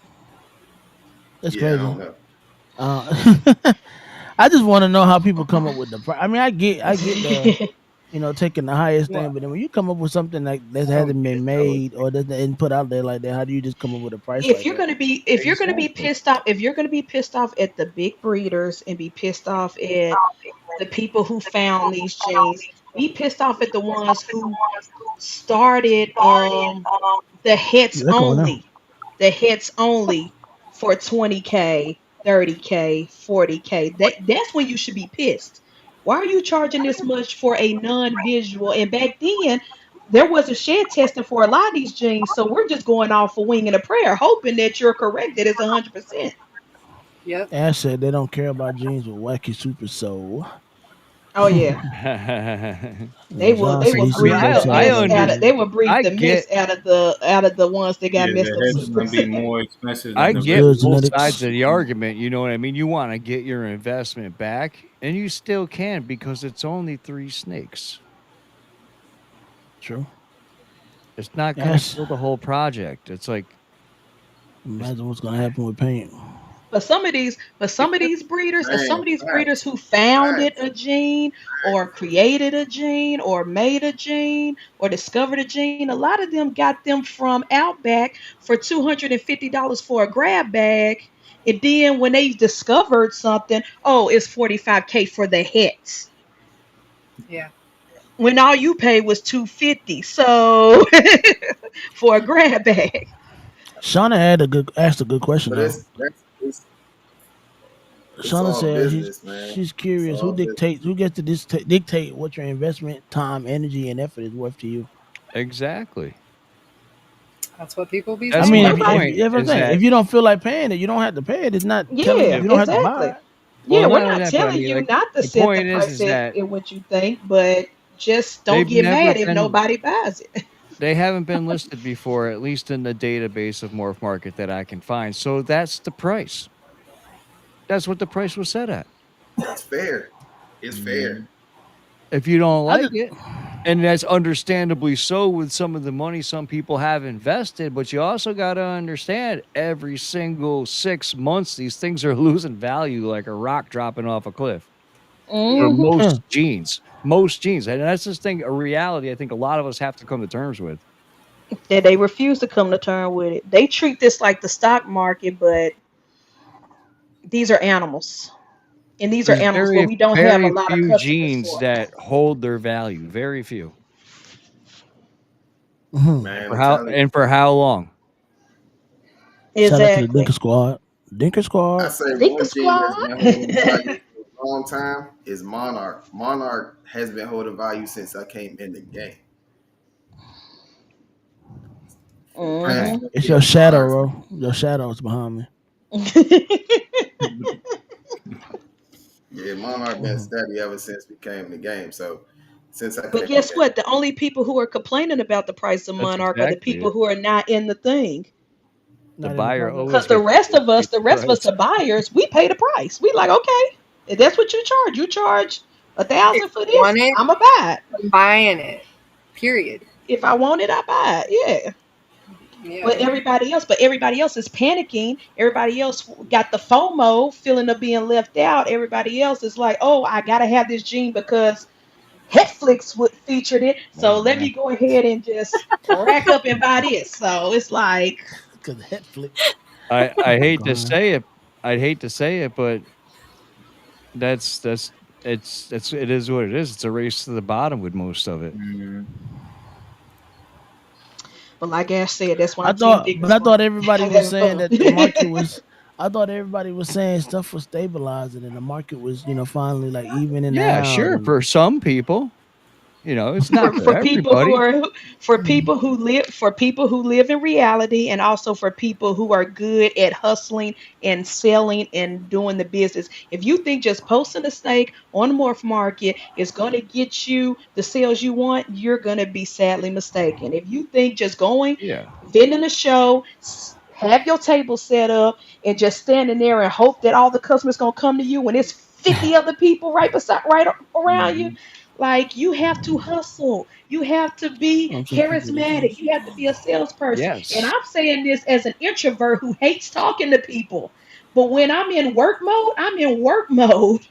That's Yeah, I crazy. don't know. Uh, I just want to know how people come up with the price. I mean, I get the taking the highest Well, thing, but then when you come up with something like that I don't hasn't get been those. made or doesn't put out there like that, how do you just come up with a price like that? Exactly. If you're gonna be pissed off at the big breeders and be pissed off at the people who found these genes, be pissed off at the ones who started the hits Echo now. only. The hits only for 20K, 30K, 40K. That's when you should be pissed. Why are you charging this much for a non-visual? And back then, there wasn't shed testing for a lot of these genes, so we're just going off a wing and a prayer, hoping that you're correct, that it's 100%. Yep. Ash said they don't care about jeans with wacky super soul. Oh yeah, And John they said will he see breed no the I shadows mess on out of under they June. will breed I the mess get out of the ones that got Yeah, messed up the with heads What's, is gonna be super. more expensive than I the what's get good, visual. both sides genetics? of the argument. You know what I mean? You want to get your investment back, and you still can because it's only three snakes. True. It's not going to Ash, kill the whole project. It's like, it's, imagine what's gonna happen with paint. But some of these breeders and some Man, of these breeders facts, who founded facts. a gene or created a gene or made a gene or discovered a gene, a lot of them got them from Outback for $250 for a grab bag. And then when they discovered something, oh, it's 45K for the hits. Yeah. When all you paid was 250. So for a grab bag. Shauna had a good asked a good question But though. it's Shauna all said business, man. she's It's curious all business. who gets to dictate what your investment time, energy, and effort is worth to you. Exactly. That's what people be I That's mean, my saying. if point. you ever Is saying that if you don't feel like paying it, you don't have to pay it. It's not telling you Yeah, if you don't have to exactly. buy it. Yeah, well, we're not only not that, but I telling mean, you like not to the set the point price is that at what you think, but just don't they've get never mad if been nobody buys it. they haven't been listed before, at least in the database of MorphMarket that I can find. So that's the price. That's what the price was set at. It's fair. It's fair. Mm. If you don't I like just it, and that's understandably so with some of the money some people have invested, but you also got to understand every single 6 months, these things are losing value like a rock dropping off a cliff for Yeah. Hmm. huh, most genes. And that's this thing, a reality I think a lot of us have to come to terms with. That they refuse to come to terms with it. They treat this like the stock market, but these are animals. And these are There's animals where very, we don't have a very lot of few customers genes for. that hold their value. Very few. mhm. Man, For I'm how telling you. and for how long? Shout out to the Dinker Exactly. Squad. Dinker I Squad. say Think one gene that's squad. been holding value for a long time is Monarch. Monarch has been holding value since I came in the game. For the past Okay. Hmm. 20 It's your years, shadow, Monarch's been bro. Your shadow's behind me. yeah, Monarch been Mhm. steady ever since we came in the game. So since I But came in the guess game. what? The only people who are complaining about the price of That's Monarch are the exactly people it. who are not in the thing. The Not in the buyer project. Because always the gets to rest of us, dictate the the rest of us, price. the buyers, we pay the price. We like, okay, if that's what you charge. You charge a If thousand for you want this, it, I'ma buy it. I'm buying it. Period. If I want it, I buy it. Yeah. Yeah. But everybody else is panicking. Everybody else got the FOMO feeling of being left out. Everybody else is like, oh, I gotta have this gene because Netflix would featured it. Oh So let man. me go ahead and just rack up and buy this. So it's like, Because Netflix. I I'm hate to crying. say it. I'd hate to say it, but that's it is what it is. It's a race to the bottom with most of it. Mm. but like Ash said, that's why I I'm Team thought, Dicker but I thought Squad. everybody I'm was having saying fun. that the market was. I thought everybody was saying stuff was stabilizing and the market was, finally like evening Yeah, out sure. and For some people, it's not for for for people who everybody. are for people who live in reality, and also for people who are good at hustling and selling and doing the business. If you think just posting a snake on the morph market is going to get you the sales you want, you're going to be sadly mistaken. If you think just going, Yeah. vending a show, have your table set up and just standing there and hope that all the customers going to come to you when it's 50 other people right around you, Mhm. like, you have to hustle. You have to be some people that charismatic. You have to be a salesperson. And Yes. I'm saying this as an introvert who hates talking to people. But when I'm in work mode, I'm in work mode.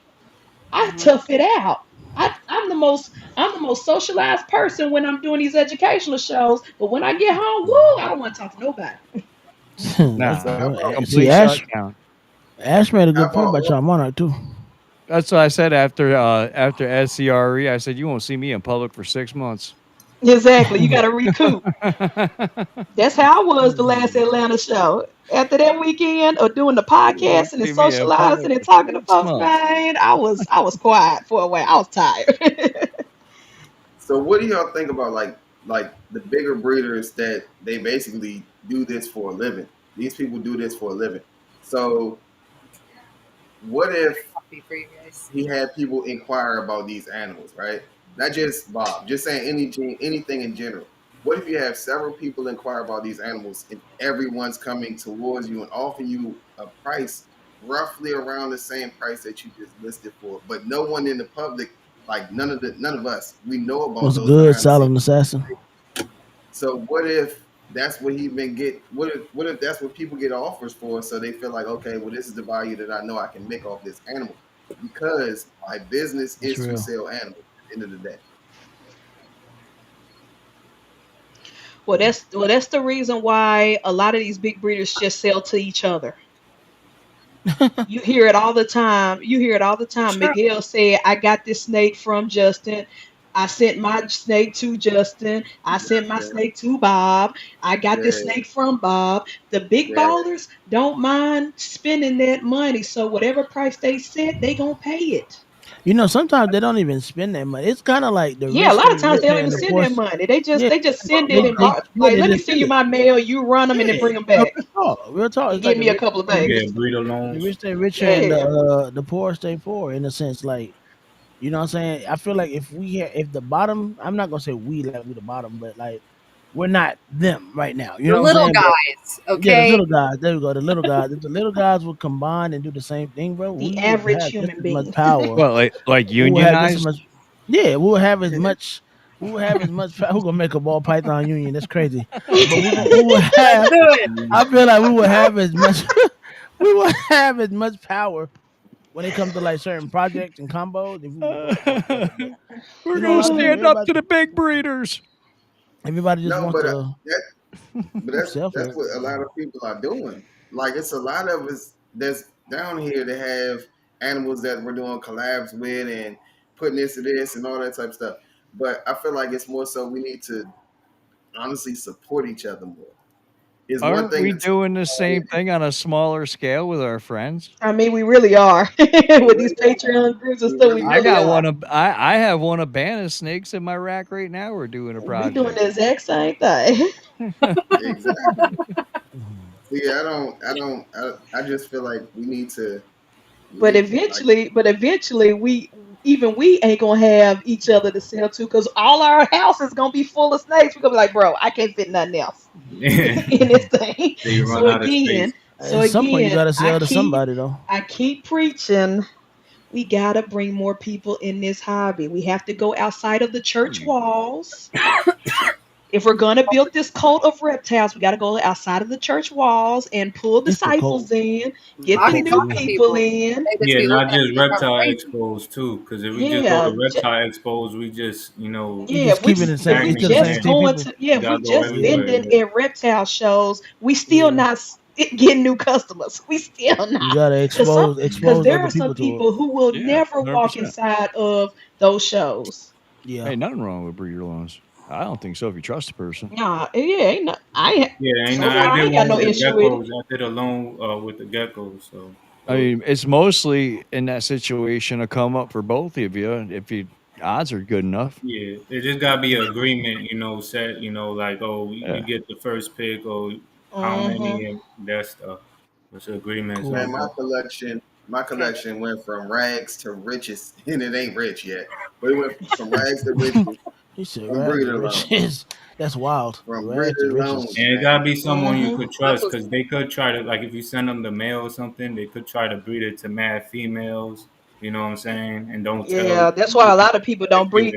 I Hmm. tough it out. I'm the most socialized person when I'm doing these educational shows. But when I get home, woo, I don't want to talk to nobody. that's So Nah. see Complete Ash. shutdown. Ash made a how good point about about y'all Monarch too. That's what I said after SCRE. I said you won't see me in public for 6 months. Exactly. You got to recoup. You That's how I was the last Atlanta show. After that weekend of doing the won't podcasting and see me in public socializing and for talking to six folks, months. man, I was quiet for a while. I was tired. so what do y'all think about like the bigger breeders that they basically do this for a living? These people do this for a living. So what if Coffee for you guys. he had people inquire about these animals, right? Not just Bob, just saying anything in general. What if you have several people inquire about these animals and everyone's coming towards you and offering you a price roughly around the same price that you just listed for, but no one in the public, like none of us, we know about Was those good, behind the scenes. silent assassin. So what if that's what he been get. What if that's what people get offers for? So they feel like, okay, well, this is the value that I know I can make off this animal because my business That's is to real. sell animals. At the end of the day, That's the reason why a lot of these big breeders just sell to each other. You hear it all the time. You hear it all the time. True. Miguel said, I got this snake from Justin. I sent my snake to Justin. I sent my yeah, snake to Bob. I got this yeah, snake from Bob. The big yeah. ballers don't mind spending that money. So whatever price they set, they gonna pay it. Sometimes they don't even spend that money. It's kind of like the Yeah, a rich lot stay of times they richer don't even and the send poor. that money. They just Yeah, they just send it and yeah, like, they let me just send send you it. my mail. You run them and then Yeah, bring them back real talk. Real talk. and It's like give me a couple of the Yeah, rich, babies. breeder the loans. rich stay richer and Yeah. the poor stay poor in a sense. Like what I'm saying. I feel like if the bottom, I'm not gonna say we like we the bottom, but like we're not them right now. You The know what I'm little saying? But guys, yeah, the okay? little guys. There we go. The little guys. If the little guys would combine and do the same thing, bro, The we would average have just human as much being. power. Well, like We would have just as unionized. much. Yeah, we would have as much. We would have as much. Who gonna make a ball python union? That's crazy. But we would Let's have. do it. I feel like we would have as much. We would have as much power when it comes to like certain projects and combos if we would work more together. But We're a gonna lot of people, stand up to the big breeders. everybody just No, wants to that but do self that's what a lot everything. of people are doing. Like it's a lot of us that's down here that have animals that we're doing collabs with and putting this to this and all that type of stuff. But I feel like it's more so we need to honestly support each other more. It's one Aren't thing we to talk doing the about it. same thing on a smaller scale with our friends? I mean, we really are We with these really are. Patreon groups and We stuff. We really I really are. got are. one of I have one of Banna's snakes in my rack right now. We're doing a We doing project. the exact same thing. Exactly. Mhm. See, I just feel like we But need like eventually, we ain't gonna have each other to sell to because all our house is gonna be full of snakes. We're gonna be like, bro, I can't fit nothing else Yeah, in this thing. so you So run out of again, space. so At some point, you again, gotta sell to somebody though. I keep preaching. We gotta bring more people in this hobby. We have to go outside of the church You- walls. If we're going to build this cult of reptiles, we got to go outside of the church walls and pull It's the cult. disciples in, It's the get I the be cult for new me. talking to people people. in. They just Yeah, be not looking at just me like I'm reptile crazy. expos too, because if we just go Yeah, to reptile expos, we just We yeah. just keep it the If same. we It's to the stagnant same just there. ten going people. to, yeah, We if we gotta go just Yeah, everywhere. vending at reptile shows, we still yeah. not getting new customers. We still You not, gotta because expose there other are some people to it. people who will Yeah, never walk 100%. inside of those shows. Yeah. Hey, nothing wrong with breeder loans. I don't think so if you trust the person. Nah, yeah, ain't no, I ain't, Yeah, and so I far I did ain't got one no with the issue with it. geckos. I did a loan with the geckos, so I so mean, it's mostly in that situation a come up for both of you if you odds are good enough. yeah, it just gotta be an agreement, set, like you Yeah. get the first pick or how Hmm. many and that stuff. It's agreements Cool. like man, that. my collection went from rags to riches, and it ain't rich yet, but it went from rags to riches He said from rags to breeder loan, riches. That's wild. from Rags to breeder riches. loans, And it man. gotta be someone you Hmm. could That's trust, what's because they could try to, like, if you send them the mail or something, they could try to breed it to mad females. You know what I'm saying? And don't tell Yeah, you. that's why a lot of people don't Yeah, breed,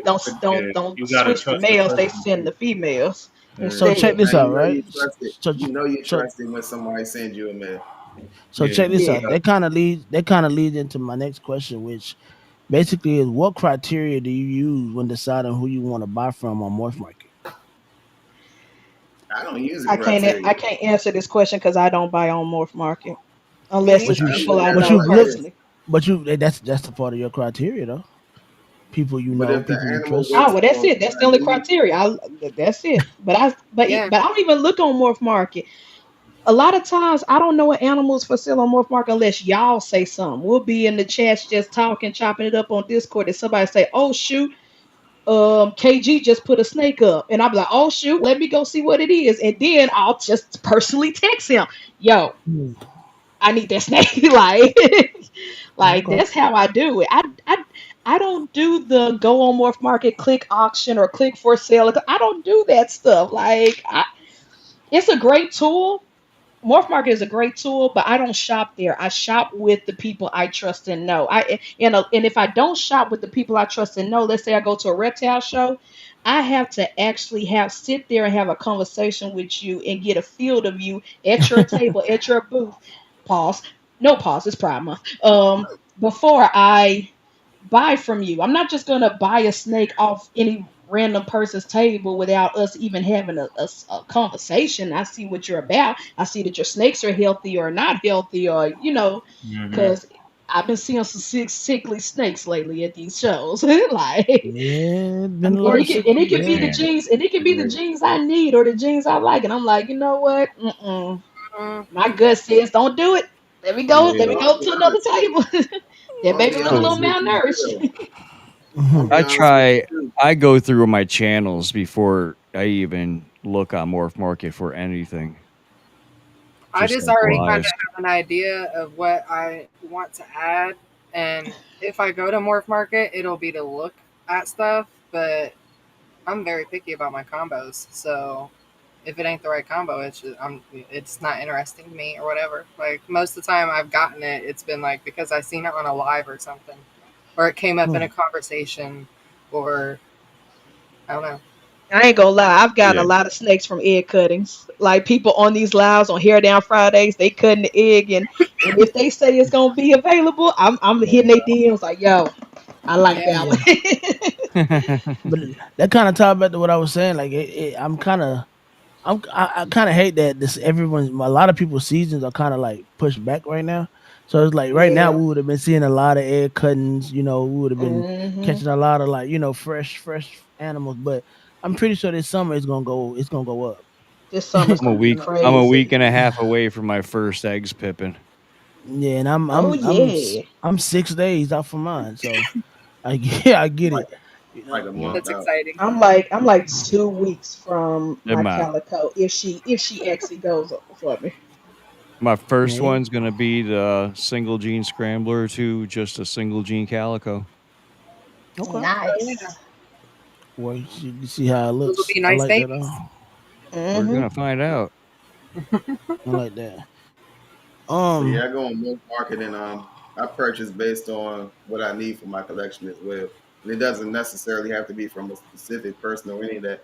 yeah, don't you gotta switch the trust the males. They person send too. the females So Yeah. check instead. this Man, out, you know right? you trust it. So You know you so trust it when somebody sends you a mail. so Yeah. check this out. Yeah. That kind of leads into my next question, which basically is what criteria do you use when deciding who you want to buy from on Morph Market? I don't use a I can't criteria. I can't answer this question because I don't buy on Morph Market me unless But it's you neither. I people look I at it but know you like look this. personally. but that's the part of your criteria though. People you But know, if the people you animal trust. Oh works well, that's it. That's the alongside only me, criteria. That's it. Yeah. But I don't even look on Morph Market. A lot of times I don't know what animals for sale on Morph Market unless y'all say something. We'll be in the chats just talking, chopping it up on Discord, and somebody say, "Oh shoot, KG just put a snake up," and I'll be like, "Oh shoot, let me go see what it is," and then I'll just personally text him, "Yo, Hmm. I need that snake." Like Okay. that's how I do it. I don't do the go on Morph Market, click auction or click for sale. I don't do that stuff. It's a great tool, Morph Market is a great tool, but I don't shop there. I shop with the people I trust and know. And if I don't shop with the people I trust and know, let's say I go to a reptile show, I have to actually have sit there and have a conversation with you and get a feel of you at your table, at your booth. Pause. No pause. It's Pride Month. Before I buy from you. I'm not just gonna buy a snake off any random person's table without us even having a conversation. I see what you're about. I see that your snakes are healthy or not healthy, or Hmm. because I've been seeing some sickly snakes lately at these shows. Like, Yeah, it's been and a lot of sick it people. can be Yeah. the Damn. jeans, and it can be the jeans I need or the jeans I like, and I'm like, you know what? Mm, My gut says don't do it. Let me go. Let me yeah. Well, I'm go gonna to be another honest. table. That I'm gonna baby be look a So little honest with you too, malnourished. though. I'm gonna be I honest with try. you too. I go through my channels before I even look on Morph Market for anything. I Just just like already kind of lies. have an idea of what I want to add, and if I go to Morph Market, it'll be to look at stuff. But I'm very picky about my combos, so if it ain't the right combo, it's not interesting to me or whatever. Like most of the time I've gotten it, it's been like because I seen it on a live or something, or it came up in Hmm. a conversation, or I don't know. I ain't gonna lie, I've gotten Yeah. a lot of snakes from egg cuttings. Like people on these lives on Hair Down Fridays, they cutting the egg, and if they say it's gonna be available, I'm hitting their DMs like, yo, I like Yeah, that Yeah, one. but that kind of ties back to what I was saying. Like, I kind of hate that a lot of people's seasons are kind of like pushed back right now. So it's like right now Yeah. we would have been seeing a lot of egg cuttings. We would have been Hmm. catching a lot of like fresh animals. But I'm pretty sure this summer it's gonna go up. This summer's I'm a gonna be week. I'm a week crazy. and a half away from my first eggs pipping. Yeah, and Oh yeah. I'm 6 days out from mine, so yeah, I get Like it. You like know, a Yep. month that's out. exciting. I'm like 2 weeks from And my calico if she actually goes up for me. my first yeah. one's gonna be the single gene scrambler to just a single gene calico. Okay. Oh yeah, Nice. Well, you see how it those will looks. be I nice like that. babies. We're Hmm. gonna find out. I like that. But yeah, Um. I go on most market and I purchase based on what I need for my collection as well. And it doesn't necessarily have to be from a specific person or any of that.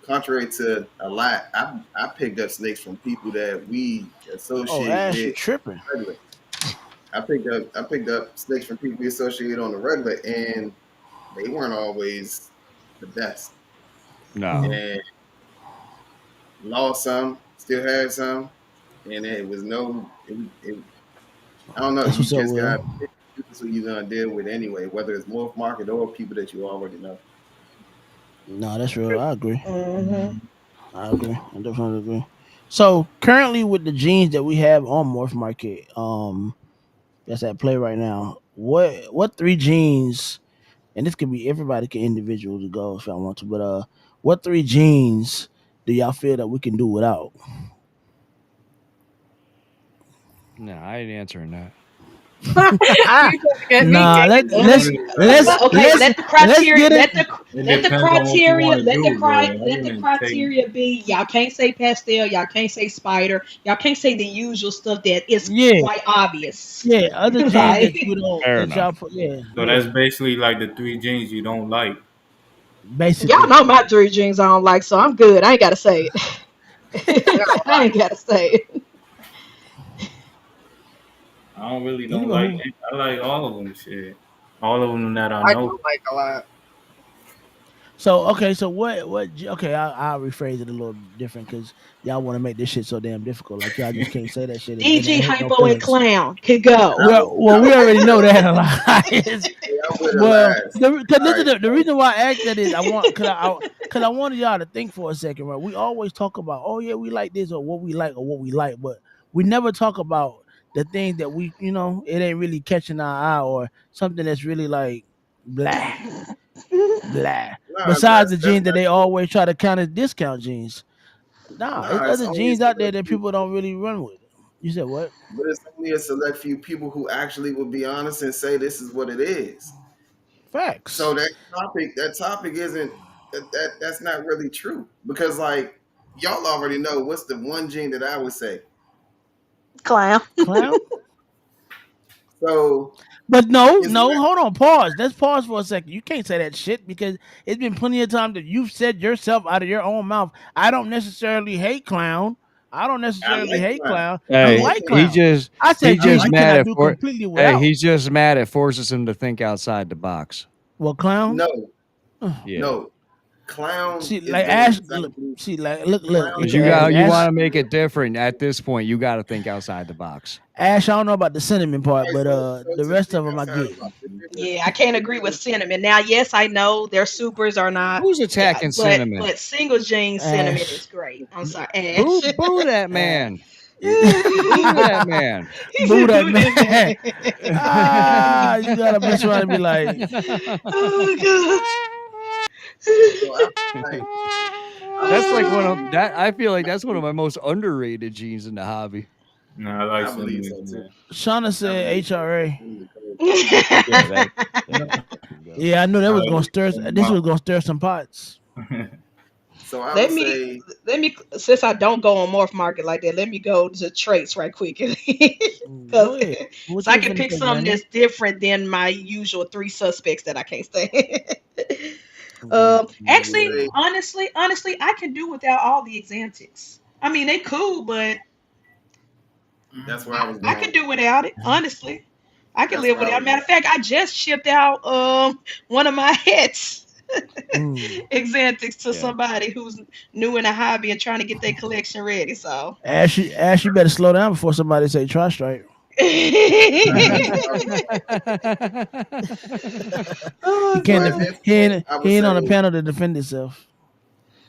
Contrary to a lot, I picked up snakes from people that we Oh, associate Ash, you with tripping? regular. I picked up snakes from people we associate on the regular, and they weren't always the best. No. Hmm. And lost some, still had some, and it was no. I don't know. That's You what's up, just got Will. people who you're gonna deal with anyway, whether it's Morph Market or people that you already know. No, that's real. I agree. Hmm. I agree. I definitely agree. So currently, with the genes that we have on Morph Market, that's at play right now. What three genes? And this could be everybody can individually go if I want to, but what three genes do y'all feel that we can do without? No, I ain't answering that. You gonna get me Nah, taking It's Let, let's really like let's okay, let's let the let's criteria get it. it depends on what you want to do, but I let the wouldn't take. criteria be y'all can't say pastel, y'all can't say spider, y'all can't say the usual stuff that is Yeah, quite obvious. yeah. Other genes that you Like don't Fair that y'all enough. put. Yeah, So yeah. that's basically like the three genes you don't like. y'all Basically, know my three jeans I don't like, so I'm good. I ain't gotta say I got it. a I lot. ain't gotta say it. I don't really don't anybody like. who. I like all of them. Shit, all of them that I I know. don't like a lot. So okay, so okay, I'll rephrase it a little different because y'all want to make this shit so damn difficult. Like y'all just can't say that shit and DG it hurt no hypo and feelings. clown could go. Well, we already know that a lot. Hey, I'm with it Well, last. cause All listen, right, the so reason why I asked that is cause I wanted y'all to think for a second, right? We always talk about, oh yeah, we like this or what we like, but we never talk about the things that it ain't really catching our eye or something that's really like blah blah. nah, Besides the that's genes that not they true. always try to count as discount genes. Nah, it's Nah, it's other only a genes out there select that few, people don't really run with. You said what? but it's only a select few people who actually will be honest and say this is what it is. So Facts. that topic isn't that's not really true because like y'all already know what's the one gene that I would say. Clown. Clown. So But no, it's no, not. hold on, pause. Let's pause for a second. You can't say that shit because it's been plenty of times that you've said yourself out of your own mouth. I don't necessarily hate clown. I don't I necessarily like hate clown. clown. I You Hey, like like clown. he clown. just I he said, I geez, just you like mad cannot at do for. completely Hey, without. he's just mad at forces him to think outside the box. Well, clown. no, Yeah, no. Clown See, is like doing Ash. Look, exactly. see, like look Clown because at is Ash. doing you Ash, want to exactly make what it the different. At this point, you got to think outside the box. Ash. I don't know about the cinnamon part, right. but So the to rest think of them I outside the get. box, Yeah, I can't the agree with difference. cinnamon. Now, yes, I know their supers are not. Who's Yeah, attacking but cinnamon? single gene cinnamon Ash, is great. I'm sorry, Ash. Boo that man. Ash. Boo that man. He Boo said, that "Boo that man. Ah, man." you gotta mess around and be like, Oh So I feel like That's like one gosh. of that. I feel like that's one of my most underrated genes in the hobby. No, I like I believe so cinnamon. too. Man. Shauna I said believe so too. HRA. Cinnamon cold. Yeah, that. Yeah, There you go. yeah, I knew that I was believe gonna stir. so. This was gonna stir some pots. So I would let me say let me since I don't go on Morph Market like that, let me go to traits right quick. Go Cause ahead. What so you I was can finna pick say, something Brandon? that's different than my usual three suspects that I can't stand. Okay. I would Actually, say honestly, I can do without all the exantics. I mean, they cool, but that's where I I, was I could going. do without it. Honestly, I can That's live where I without. was Matter going. of fact, I just shipped out one of my hits. Mm. Exantics to Yeah. somebody who's new in a hobby and trying to get their collection ready. So Ash, you better slow down before somebody say try strike. That's where I was going. He oh So can't. at god. this point, I would He ain't on the say panel to defend himself.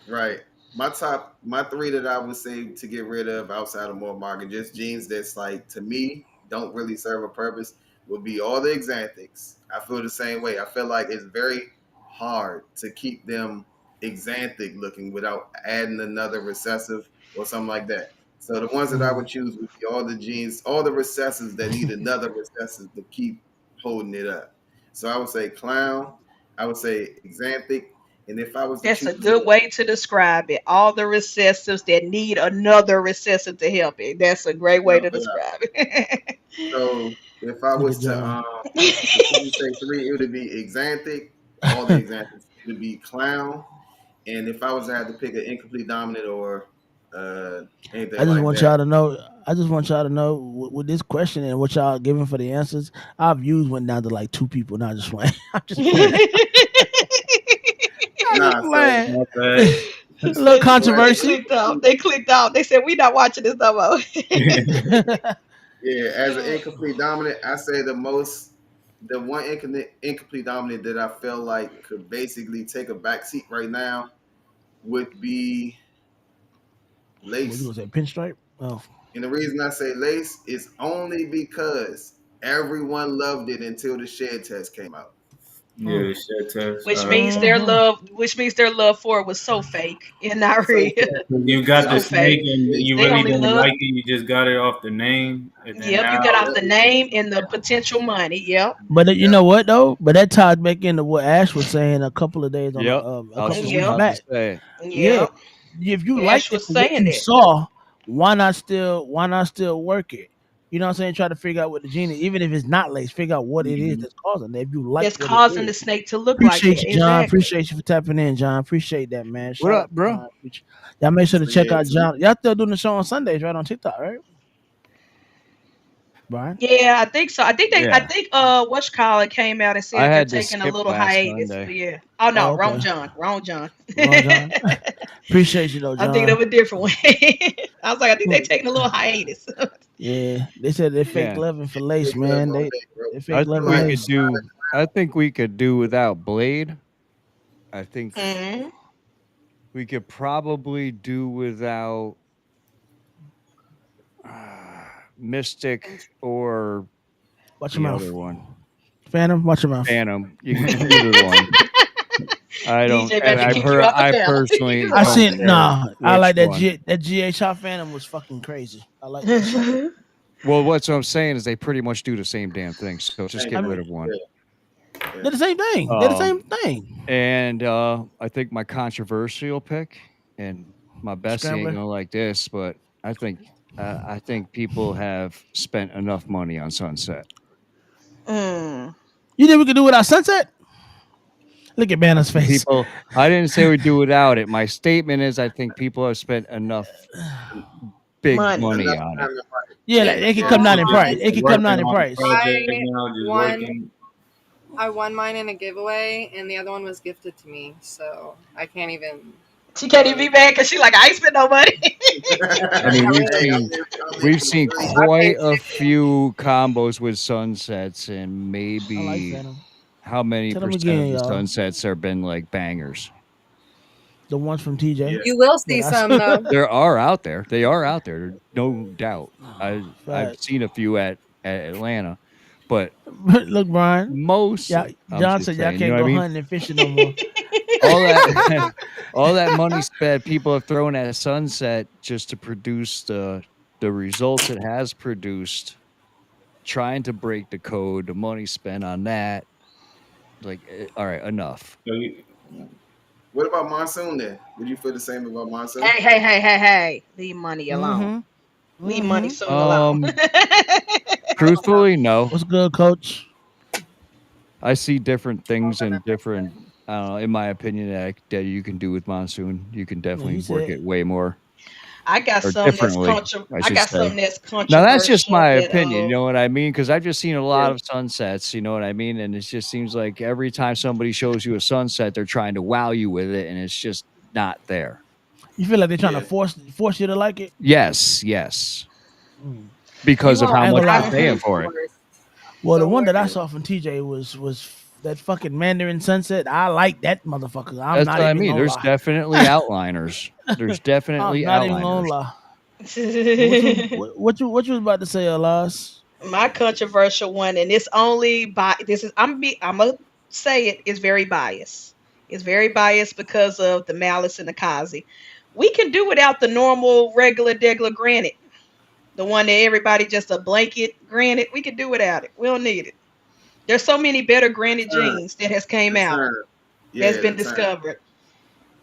right. My three that I would say to get rid of outside of more market, just jeans that's like to me don't really serve a purpose, would be all the exantics. I feel the same way. I feel like it's very hard to keep them exanthic looking without adding another recessive or something like that. So the ones that I would Mm. choose would be all the jeans, all the recessives that need another recessive to keep holding it up. So I would say clown, I would say exanthic, and if I was to That's choose a good way to describe it. All the recessives that need another recessive to help it. That's a great way without to a doubt. describe it. So if I Look at was to John. if I would say three, it would be exanthic, all the examples. It would be clown, and if I was to have to pick an incomplete dominant or uh, anything I just like want that, y'all to know. I just want y'all to know with this question and what y'all giving for the answers. Our views went down to like two people. Not just playing. I'm just playing. I'm just nah. So playing. My bad. A little they, so at they the controversy. clicked off. incomplete, They clicked off. They said we not watching this no more. yeah, as an incomplete dominant, I say the one incomplete dominant that I feel like could basically take a back seat right now would be What you lace. gonna say? Pinstripe? Oh, And the reason I say lace is only because everyone loved it until the shed test came out. mm. Yeah, shit test. Hmm. Which means their love for it was so fake and not So real. You got it the So just snake fake. and it, you They really only don't love. like it. You just got it off the name, and then Yep, you now got off yep, the name and the potential money. Yep. But you yep. know what though? But that ties back into what Ash was saying a couple of days on Yep. a I was couple of just weeks Yep. about to back. say. Yeah, Yep. if you Ash liked it was for what saying you that. saw, why not still work it? You know what I'm saying? Try to figure out what the genie, even if it's not lace, figure out what it is Mhm. that's causing it. If you like That's what it causing is. the snake to look like Appreciate that. you, John. Exactly. Appreciate you for tapping in, John. Appreciate that, man. What Shout out up, to bro? John. Y'all make sure to So check yeah, out to me, John. Y'all still doing the show on Sundays, right? On TikTok, right? Brian? Yeah, I think so. I Yeah. think what call it came out and I said they're had to taking a skip little last hiatus. But Sunday. yeah. Oh Oh, no, wrong okay. John. Wrong John. Wrong, John. Appreciate you though, I'm thinking John. of a different one. I was like, I think they're Hmm. taking a little hiatus. Yeah, they said they fake Yeah. loving for lace, big love man. all They day, bro. they I fake I feel think loving we like could lace. do. I think we could do without Blade. I think Hmm. we could probably do without Mystic or Watch your the mouth, other one, Phantom. Watch your mouth. Phantom. Either one. I don't. DJ And about to kick you out the I panel. personally I don't seen care nah. I which like one. that GH Phantom was fucking crazy. I like that shit. Well, what I'm saying is they pretty much do the same damn thing. So just same get I rid mean, of one. thing. Yeah, yeah. they're the same thing. They're the same Um, thing. and I think my controversial pick, and my bestie ain't Scrambler. gonna like this, but I think people have spent enough money on Sunset. Mm. You think we could do without Sunset? Look at I Banner's think face. people. I didn't say we do without it. My statement is I think people have spent enough big Money. money enough on it. time to write. Yeah, Yeah, like it could Yeah, come she down in just price. One, It been could come down working in on the price. project I now, just won. working. I won mine in a giveaway, and the other one was gifted to me, so I can't even She can't even really. be mad because she like, I ain't spent no money. I mean, Not really. I'm here we've for the seen free. I quite paid a shipping. few combos with sunsets, and I like maybe Phantom. how many Tell them percent of again, the y'all. sunsets have been like bangers? The ones from TJ Yeah. You will that see I some saw. though. There are out there. They are out there, no doubt. I've Facts. seen a few at Atlanta, but Look, Brian. most Yeah, I'm John just said y'all saying, you know can't what I go mean? hunting and fishing no more. All that all that money spent people have thrown at Sunset just to produce the results it has produced, trying to break the code, the money spent on that. Like, all right, enough. So you, What about Monsoon then? Would you feel the same about Monsoon? Hey, hey, hey, hey, hey. Leave money alone. Mm-hmm. Leave money Mm-hmm. soon alone. Um, I don't know. truthfully, no. What's good, Coach? I see different All things the and numbers different. I don't know. In my opinion, that you can do with Monsoon, you can Yeah, definitely he work said. it way more I got or something that's differently. I I should got say. something that's Now that's just controversial my that opinion. You know what I mean? Because I've just seen a lot Yeah. of sunsets. You know what I mean? And it just seems like every time somebody shows you a sunset, they're trying to wow you with it, and it's just not there. You feel like they're trying to Yeah. force you to like it? Yes, yes, Mm. because you of won't how I ain't much gonna they're lie. paying find for the it. worst. Well, the The one that I worst. saw from TJ was that fucking Mandarin Sunset. I like that motherfucker. I'm That's not what I even mean. gonna There's lie. definitely outliners. There's I'm definitely not even gonna outliners. lie. else. What you was about to say, Alas? My controversial one, and it's only by this is I'm gonna say it is very biased. It's very biased because of the malice and the Kazi. We can do without the normal, regular, degular granite, the one that everybody just a blanket granite. We can do without it. We don't need it. There's so many better The granite turn. jeans that has came The out, turn. that's Yeah, been the turn. discovered.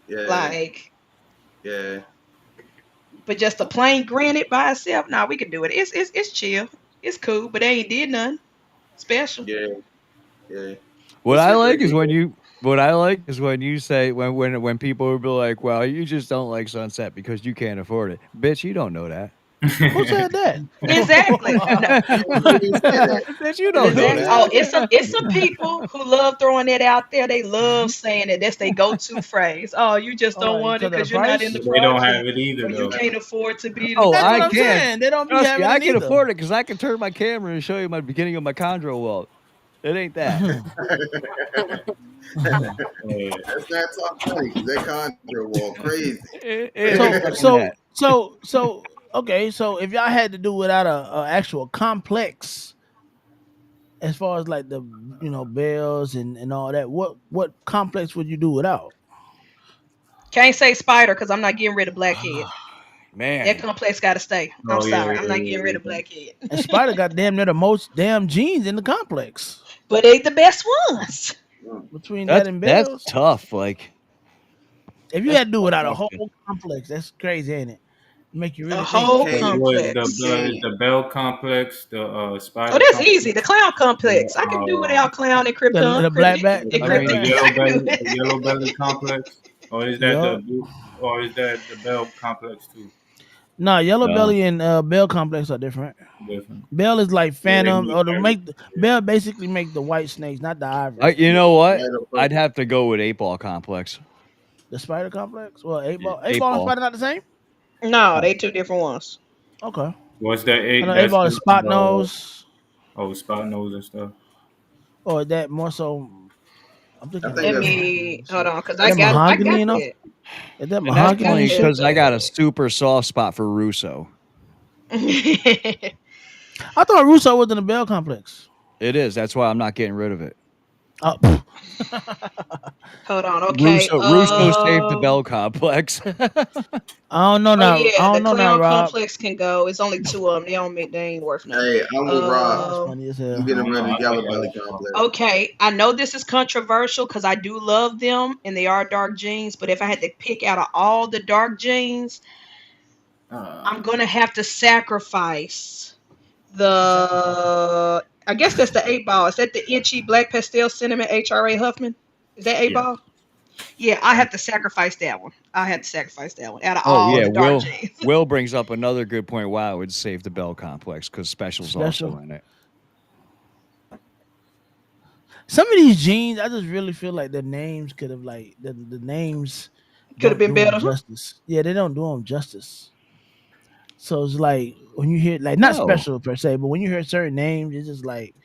Yeah. Like, Yeah. but just a plain granite by itself, nah, we can do it. It's chill. It's cool, but they ain't did nothing special. Yeah. Yeah. What What's I your like is favorite? when you what I like is when you say when people will be like, "Well, you just don't like Sunset because you can't afford it." Bitch, you don't know that. Who said that? Exactly. No, Who didn't say that? Bitch, you Who don't know didn't exactly. say Oh, that. that? it's some people who love throwing that out there. They love saying that. That's their go-to phrase. Oh, you just Oh, don't want it because of the because you're not in price? the they don't have project, it either or you though. can't afford to be in the Oh, That's what I I'm project. can. saying. They don't be Trust me, having I it can either. afford it because I can turn my camera and show you my beginning of my chondro wall. It ain't that. Yeah. That's not talk money because that conjure wall crazy. It ain't so fucking so that. so okay. So if y'all had to do without a actual complex, as far as like the bells and all that, what complex would you do without? Can't say spider because I'm not getting rid of blackhead. That Man, complex got to stay. I'm Oh yeah, sorry, yeah, I'm not getting rid yeah, of blackhead. And Spider got damn near the most damn jeans in the complex. But they the best ones. Mm. Between that and that's bells, tough. Like if you that's had to do tough. without a whole complex, that's crazy, ain't it? Make you A really You think. whole So can't. what is You complex. can't. the Bell complex, the Oh, Spider that's easy. complex, The clown the complex. I can do without clown and The black back, the And I black mean cryptic. the back. I yellow can do belly, the it. yellow belly complex, or is that Yup. or is that the Bell complex too? Nah, Yellow No. Belly and Bell Complex are different. Different. Bell is like Yeah. They Phantom, make or to every. make Bell basically make the white snakes, not the ivory. You Yeah. know what? White or I'd purple. have to go with eight ball complex. The Spider Complex. Well, eight Eight ball and ball. Spider not the same. No, they two different ones. Okay, What's that I eight? know eight That's ball is spot the nose, spot nose and stuff. or is that more so. I'm I thinking think Let like that's me let's hold see. on, cause That I mahogany got enough. that. Is that And that's I mahogany got only and shit? because I got a that. super soft spot for Russo. I thought Russo was in the Bell Complex. It is. That's why I'm not getting rid of it. Oh, Hold on. Okay. Russo saved the Bell Complex. I don't know Oh now. I yeah, the don't know now, clown Rob. complex can go. It's only two of them. They ain't worth nothing. Hey, I'm with Rob. That's Um. funny as I'm hell. getting I don't rid know. of the I Yellow like Belly Alpha. complex. Okay, I know this is controversial because I do love them and they are dark jeans. But if I had to pick out of all the dark jeans, I'm Uh, gonna have to sacrifice What you sacrificing? the. I guess that's the 8 ball. Is that the Itchy Black Pastel Cinnamon HRA Huffman? Is that eight Yeah. ball? Yeah, I have to sacrifice that one. I have to sacrifice that one out of Oh all yeah, the dark Will jeans. Will brings up another good point. Wow, it would save the Bell Complex because Special's also Special. in it. Some of these jeans, I just really feel like the names could have like the names Could have don't been do them better. justice. Yeah, they don't do them justice. So it's like when you hear like not No, special per se, but when you hear certain names, it's just like,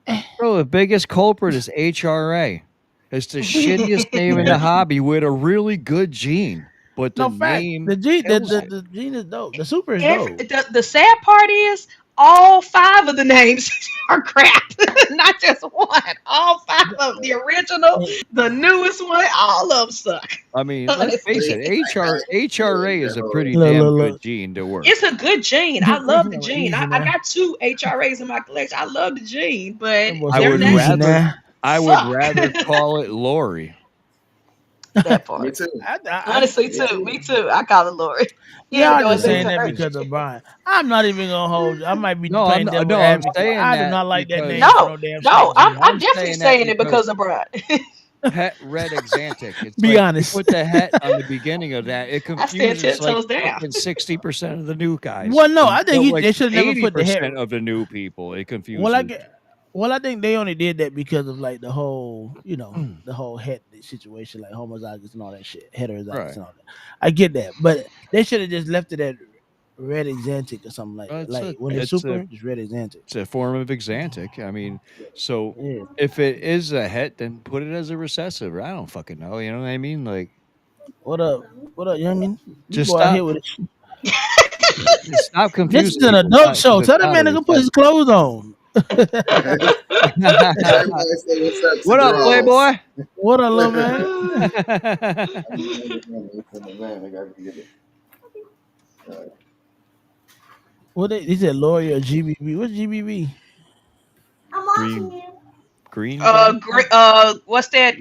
eh. bro, the biggest culprit is HRA. It's the shittiest name in the hobby with a really good gene, but the No fact. name The G kills it. the gene is dope. The super is Every dope. the sad part is all five of the names are crap. Not just one. All five of them. The original, And the newest one, all of them suck. I mean, let's face it, Honestly. HRA is That a whole pretty look, damn look, good look. gene to It's work. a good gene. I love the That gene. easy I now. got two HRAs in my collection. I love the gene, but That boy I said their would names easy rather now. I would suck. rather call it Lori. That me part. too. Honestly, Me too. too. Me too. I call it Lori. Even Y'all though just it's saying Yeah. that HRA. because of Brian. I'm not even gonna hold you. I might be No, I'm playing not, devil no, I'm advocate. saying I do that not like that name because for No, no damn no, snake I'm I'm gene. definitely saying that saying it because because of Brian. het red exantic. It's Be like you honest. put the het on the beginning of that, it I stand confuses ten like toes down. fucking 60% of the new guys. Well, no, And I think no, he, like they should have never put the head. 80% of the new people it Well, I confuses. get. Well, I think they only did that because of like the whole, the whole het situation, like homozygous and all that shit, heterozygous Right. and all that. I get that, but they should have just left it at red exantic or something like that. It's Like a when it's it's a super, just red exantic. it's a form of exantic. I mean, so Yeah. if it is a het, then put it as a recessive. I don't fucking know. You know what I mean? Like, What up? What up, youngin? This just boy out stop here with it. stop This is confusing an people. adult Because show. it's Tell that not a man to go put his recessive. clothes on. Everybody say what's up to What up, draws. Playboy? What up, little man? I'm the man. I gotta get it. What they said, Lori or GBB? What's GBB? green green black back? What's that?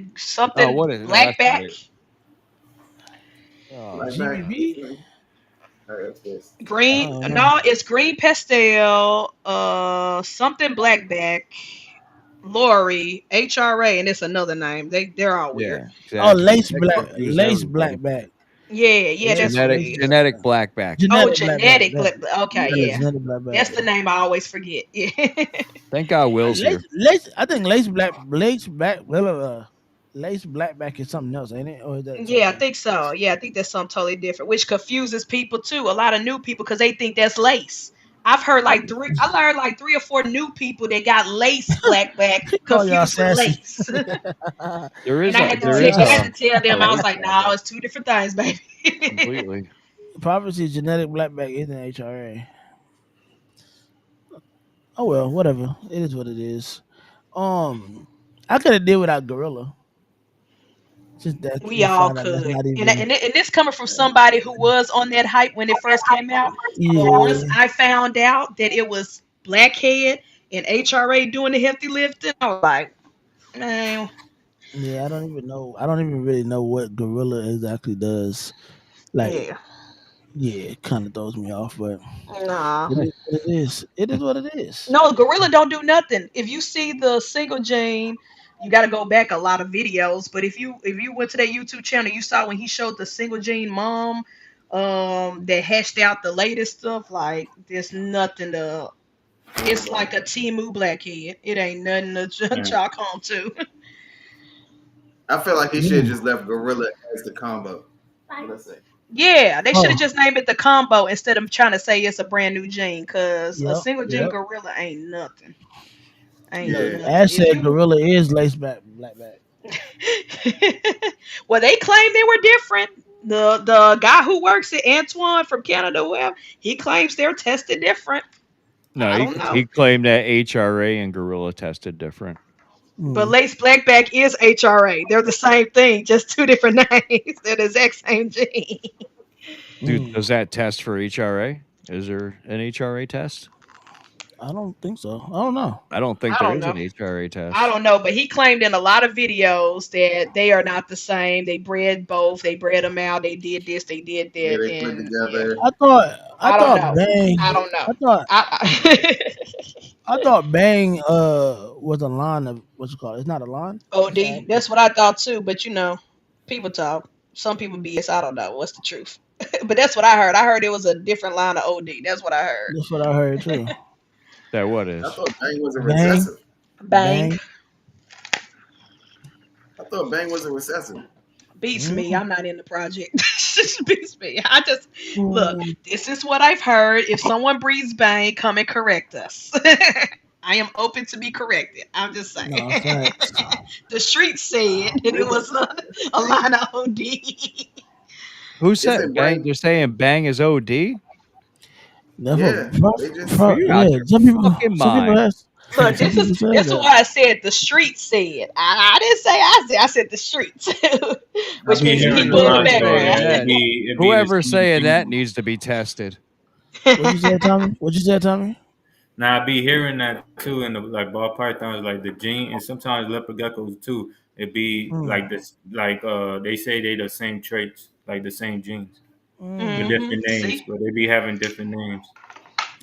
Oh, Something what is no? That's blackback? right. Oh, Like back. GBB? That's this. I Green? don't know. No, it's green pastel. Something blackback. Lori, HRA, and it's another name. They're all weird. yeah, Oh, exactly. That confuses lace everybody. blackback. Yeah, yeah, that's what it Lace is. Genetic blackback. blackback. Oh, Genetic blackback. genetic black. Okay, Yeah, yeah, genetic blackback. that's the name I always forget. Yeah, Thank God Will's here. Lace. I think lace black. Blah, blah, blah. Lace blackback is something else, ain't it? Or is that the same yeah, I thing? think so. Yeah, I think that's something totally different, which confuses people too. A lot of new people because they think that's lace. I've heard like three. I learned like three or four new people that got lace blackback Oh, y'all confused with sassy. lace. There And is I a had to there tell is I had to tell a them I was lace like, no, blackback it's two different things, baby. completely. Prophecy genetic blackback isn't HRA. Oh well, whatever. It is what it is. Um, I could have did without Gorilla. Since that We we all found out that's could, not and even. and this coming from somebody who was on that hype when it first came out. But once Yeah, I found out that it was Blackhead and HRA doing the hefty lifting, I was like, man, yeah. I don't even know. I don't even really know what Gorilla exactly does. Like, yeah, yeah, it kind of throws me off, but nah. it is what it is. It is what it is. No, Gorilla don't do nothing. If you see the single Jane, you got to go back a lot of videos. But if you went to that YouTube channel, you saw when he showed the single Jane mom, that hashed out the latest stuff. Like there's nothing to. It's like a Timu blackhead. It ain't nothing to yeah. chalk on to. I feel like he should have Yeah. just left Gorilla as the combo. What I say? Yeah, they should have Oh, just named it the combo instead of trying to say it's a brand new gene. Cause a yep, single gene yep. gorilla ain't nothing. Ain't Look, Yeah. nothing. Ash If said you Gorilla is lace back, blackback. well, they claim they were different. The guy who works at Antoine from Canada Web, he claims they're tested different. No, I he don't know. he claimed that HRA and Gorilla tested different. But Mm. lace blackback is HRA. They're the same thing, just two different names. They're the exact same gene. Dude, Mm. does that test for HRA? Is there an HRA test? I don't think so. I don't know. I don't think I there don't is know. an HRA I test. don't know, but he claimed in a lot of videos that they are not the same. They bred both. They bred them out. They did this. They did Yeah, that. they put And yeah, together. I I don't thought know. I Bang don't know. I thought I I thought Bang was a line of what's it called? It's not a line. It's OD. actually That's what I thought too. But people talk. Some people BS. I don't know what's the truth. But that's what I heard. I heard it was a different line of OD. That's what I heard. that's what I heard too. That what I is? thought Bang was a Bang recessive. Bang. Bang. I thought Bang was a recessive. Beats me. Mm. I'm not in the project. Beats me. I just look. Mm. This is what I've heard. If someone breathes bang, come and correct us. I am open to be corrected. I'm just No saying. facts. The streets said that it It's was a line of OD. Who it's said in bang? brain. They're saying bang is OD? That's Yeah, they Oh, just you're out yeah. your fucking Some people mind. has Look, some people said this is that. what I said. The streets said. I didn't say I said. I said the streets, I which be means the hearing people in the around Whoever's though saying that background. that, it be the whoever's same saying that gene. needs to be tested. What you said, Tommy? What you said, Tommy? Now I be hearing that too in the like ball pythons, like the gene, and sometimes leopard geckos too. It be like Mm. this, like they say they the same traits, like the same genes with Mm. Hmm. different names, See, but they be having different names.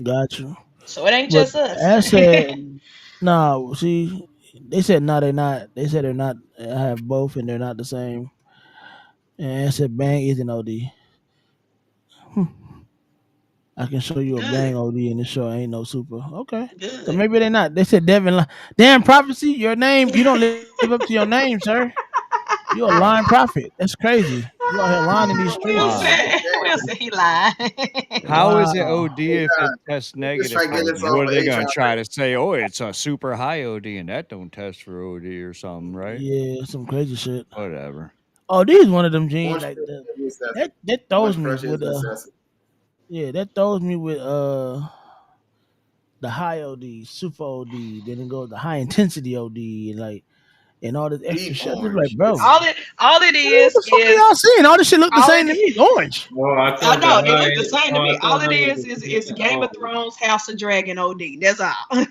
Got you. so it ain't But just us. I said no. See, they said no. They're not. They said they're not. I have both, and they're not the same. And I said Bang is an OD. Hmm. I can show you a Bang Good, OD, and it show ain't no super. Okay, so good. maybe they're not. They said Devin. Damn prophecy. Your name. You don't live up to your name, sir. You a lying prophet. That's crazy. You out here lying in these Will streets. Wow. said, Will said he lied. How is it Wow. OD if it tests they just negative try to for get us OD? off What of are they going to HR. try to say? Oh, it's a super high OD and that don't test for OD or something, right? Yeah, some crazy shit. Whatever. Oh, these one of them genes Orange like Crush the is recessive. that throws Orange me Crush with is recessive. yeah, that throws me with the high OD, super OD, then it goes the high intensity OD and like and all this extra Deep shit. I just be like, orange. bro, It's All it what the fuck are y'all is seeing? All this shit look the all same it to me. It's orange. Oh, I I thought the know it high. looked the same to Oh, me. I All thought it high was a is different. Game of Oh, Thrones, House of Dragon OD. That's all.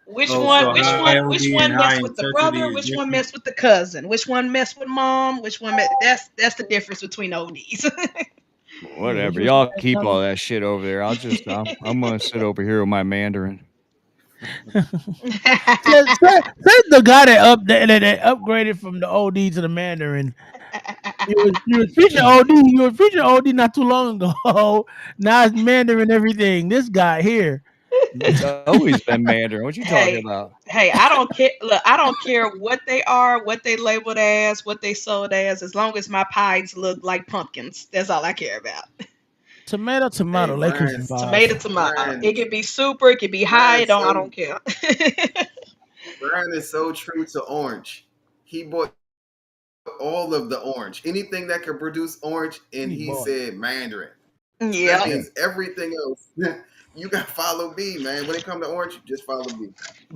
Which oh, one? so high Which OD and one high messed with the intensity brother? is Which one different. messed with the cousin? Which one messed with mom? Which one? That's the difference between ODs. Yeah, what Whatever. you were Y'all saying, keep Tommy? all that shit over there. I'm going to sit over here with my Mandarin. Said the guy that upgraded from the OD to the Mandarin. You was preaching OD. You was preaching OD not too long ago. Now it's Mandarin everything. This guy here. It's always been Mandarin. What you talking hey, about? hey, I don't care. Look, I don't care what they are, what they labeled as, what they sold as long as my pies look like pumpkins. That's all I care about. Tomato, hey tomato, Lakers in Brian. five. Tomato, tomato. Brian. It could be super. It could be high. Brian I so don't care. Brian is so true to orange. He bought all of the orange. Anything that could produce orange, and He he bought it. said Mandarin. So that Yeah. Yeah. means everything else. You got to follow me, man. When it comes to orange, just follow me.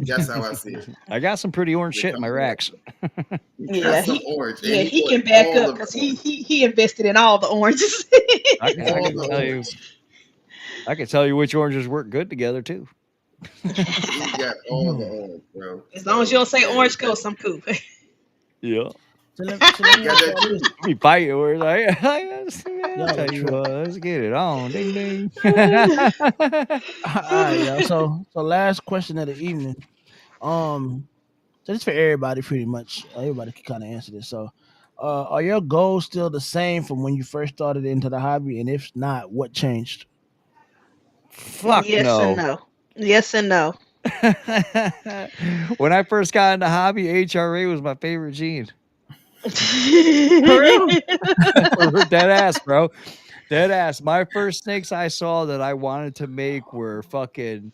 That's how I see it. I got some pretty orange When it shit in comes my to orange, racks. he got Yeah, some orange, and yeah, he he bought can back all up of the because orange. he invested in all the oranges. I All can the tell you, orange. I can tell you which oranges work good together too. He got all the Mhm. orange, bro. As long as you So don't say yeah, orange ghost, I'm cool. Yeah. So let you me got ask that y'all too. this. We fighting. We're like, man, I'll Y'all a tell you trip. what, let's get it on. Ding ding. All right, y'all. So last question of the evening. Um, so this for everybody pretty much. Everybody can kind of answer this. So, are your goals still the same from when you first started into the hobby? And if not, what changed? Fuck Yes and no. no. Yes and no. When I first got into hobby, HRA was my favorite gene. For real? Dead ass, bro. Dead ass. My first snakes I saw that I wanted to make were fucking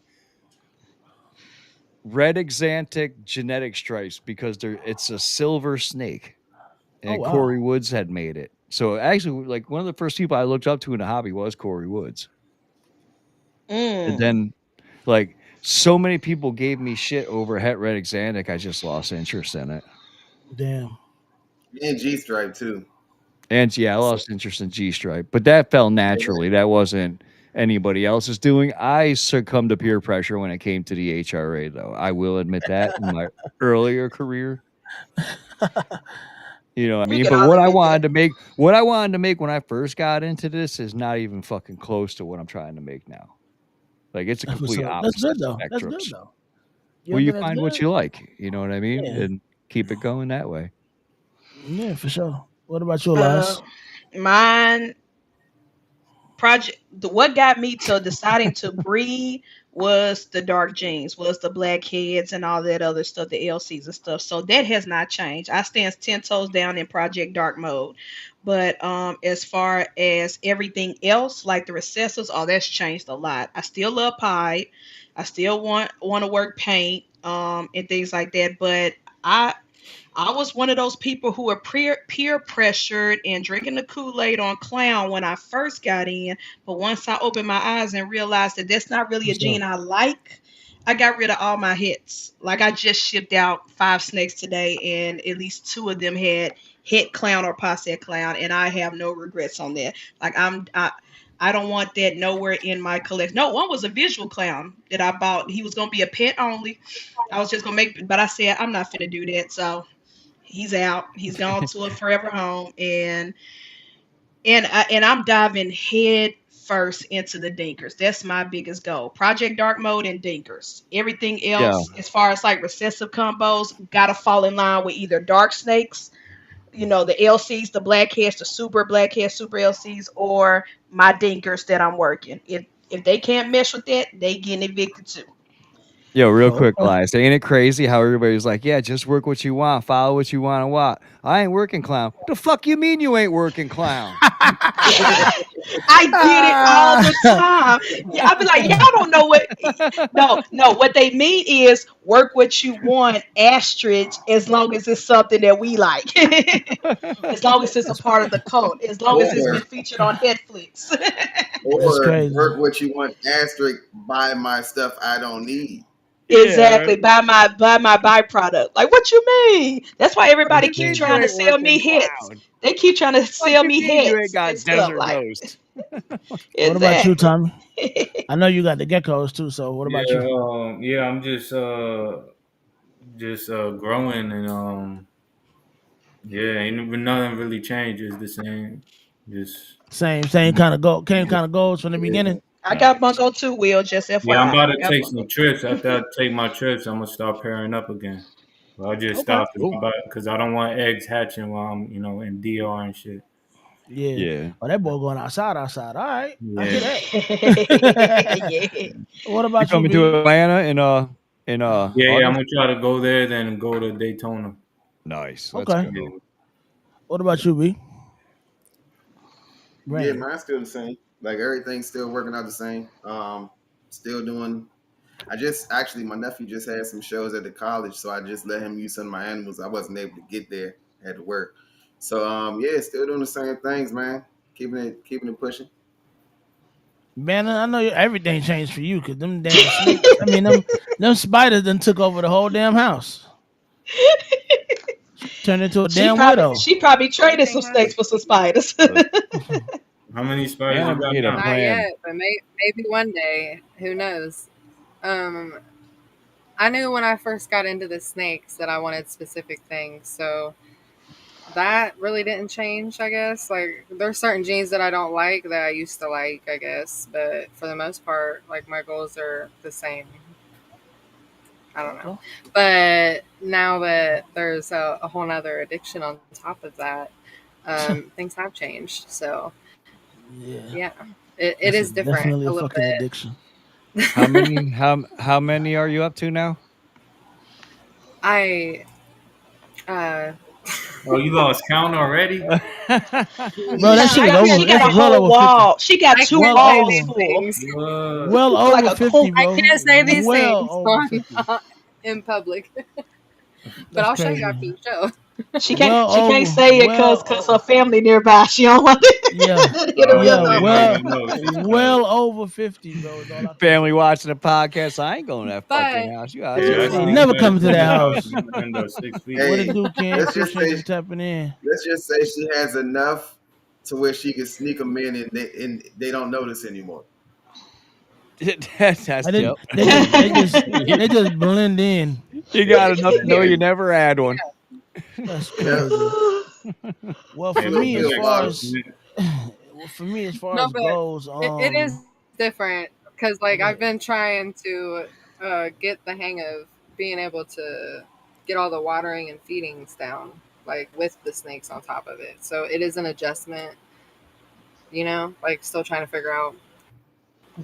red exantic genetic stripes because it's a silver snake. Oh And wow. Corey Woods had made it. So actually, like one of the first people I looked up to in the hobby was Corey Woods. And Mm. then like so many people gave me shit over Het Red Xandic, I just lost interest in it. Damn. And G Stripe too. And yeah, I So lost interest in G Stripe, but that fell naturally. That wasn't anybody else's doing. I succumbed to peer pressure when it came to the HRA, though. I will admit that in my earlier career. You know what I We mean? could But all admit that. what I wanted to make when I first got into this is not even fucking close to what I'm trying to make now. Like it's a For complete sure. That's good opposite though. That's good spectrums. though. You Well, don't you think that's find what good? you like, you know what I mean? Yeah. And keep it going that way. Yeah, for sure. What about you, Uh, Elias? mine what got me to deciding to breed was the dark jeans, was the blackheads and all that other stuff, the LCs and stuff. So that has not changed. I stand 10 toes down in Project Dark mode. But as far as everything else, like the recessors, oh, that's changed a lot. I still love pipe. I still want to work paint and things like that. But I I was one of those people who were peer pressured and drinking the Kool Aid on clown when I first got in. But once I opened my eyes and realized that that's not really For a gene sure. I like, I got rid of all my hits. Like I just shipped out 5 snakes today, and at least two of them had hit clown or posse clown, and I have no regrets on that. Like I don't want that nowhere in my collection. No, one was a visual clown that I bought. He was gonna be a pet only. I was just gonna make, but I said I'm not finna do that. So he's out. He's gone to a forever home, and I'm diving head first into the dinkers. That's my biggest goal. Project Dark Mode and dinkers. Everything Yeah. else, as far as like recessive combos, gotta fall in line with either dark snakes, the LCs, the blackheads, the super blackheads, super LCs, or my dinkers that I'm working. If they can't mesh with that, they getting evicted too. Yo, real Oh, quick, okay. Elias. Ain't it crazy how everybody's like, yeah, just work what you want, follow what you want to what? I ain't working clown. What the fuck you mean you ain't working clown? I get it all Ah, the time. Yeah, I be like, y'all don't know what. No, no. What they mean is work what you want, asterisk, as long as it's something that we like. As long as it's a that's part of the code. As long as it's or been featured on Netflix. that's or crazy. work what you want asterisk buy my stuff I don't need. Yeah. Exactly. Buy my byproduct. Like what you mean? That's why What everybody you keep Crazy. mean you trying to ain't sell working me hits. clown? They keep trying to What sell you me mean you ain't hits got and stuff desert like ghost? What about you, exactly. Tommy? I know you got the geckos too. So what about Yeah, you? yeah. I'm just growing and yeah, ain't nothing really changes the same. Just Same kind of goals from the Yeah. beginning. I got Bunko 2 wheel, just yeah, I'm FYI. about I to got take Bunko some 2. trips. After I take my trips, I'm gonna start pairing up again. But I just Okay. stopped Cool. because I don't want eggs hatching while I'm in DR and shit. Yeah. Yeah. Oh, that boy going outside. All right. I Yeah, hear that. Yeah. What You about you, coming to B? Atlanta in yeah. I'm August? gonna try to go there, then go to Daytona. Nice. Let's Okay. go. What about you, B? Yeah, Brandon. mine's still the same. Like everything's still working out the same. Still doing. I just actually my nephew just had some shows at the college, so I just let him use some of my animals. I wasn't able to get there, had to work. So yeah, still doing the same things, man. Keeping it pushing. Man, I know everything changed for you because them damn snakes. I mean, them spiders done took over the whole damn house. Turned into a she damn probably widow. she probably traded Everything some has snakes for some changed. spiders. How many spiders Man, you I'm got need a now? Not plan. yet, but maybe one day. Who knows? Um, I knew when I first got into the snakes that I wanted specific things, so that really didn't change. I guess like there's certain genes that I don't like that I used to like. I guess, but for the most part, like my goals are the same. I don't know, Okay. but now that there's a whole nother addiction on top of that, things have changed. So Yeah, yeah, it that's is different definitely a a little fucking addiction. How many are you up to now? I uh Oh, you lost count already? Bro, that She shit is got she over. got It's a well whole over 50. wall. She got I two Well can't say walls these over. full. things. What? Well Look like over a 50, coop. I bro. can't say these Well things over on 50. in public, but That's I'll show you after crazy. the show. well She can't over say it cause her family nearby. She don't want yeah, to hit her with yeah, They something. don't well even know she's close. well over 50, bro, is all I can Family say. watching the podcast. I ain't going to that fucking But house. You out Yeah, your Yeah, I ain't seen you mind. never better coming to to that his house. house. You gonna end up 6 feet. What it Hey, do, Ken? let's just Appreciate say you tapping in. she has enough to where she can sneak them in and they don't notice anymore. That's I didn't. dope. They just blend in. You got enough to Blend know you in. never had one. yeah, That's Yep. crazy. Well, Yeah, for Little me, as pill next far bottle. as well, for me, as far no, as but goes, it is different because like go I've ahead. been trying to get the hang of being able to get all the watering and feedings down, like with the snakes on top of it. So it is an adjustment, like still trying to figure out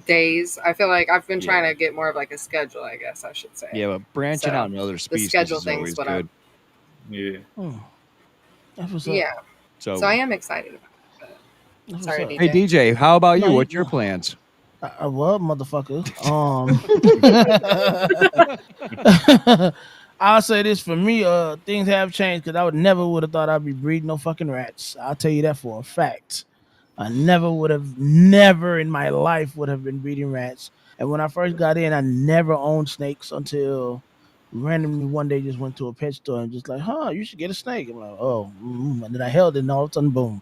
days. I feel like I've been trying Yeah. to get more of like a schedule, I guess I should say. Yeah, but branching out So in other the species schedule is thing's always what I'm, good. Yeah. Hmm, that's what's up. yeah. So So, I am excited about it. But That's what's sorry, up. hey, DJ. DJ, how about No, you? you, What's your no. plans? What, motherfucker? I'll say this for me. Things have changed because I would never would have thought I'd be breeding no fucking rats. I'll tell you that for a fact. I never would have, never in my life would have been breeding rats. And when I first got in, I never owned snakes until randomly one day just went to a pet store and just like, huh, you should get a snake. I'm like, oh, and then I held it and all of a sudden, boom,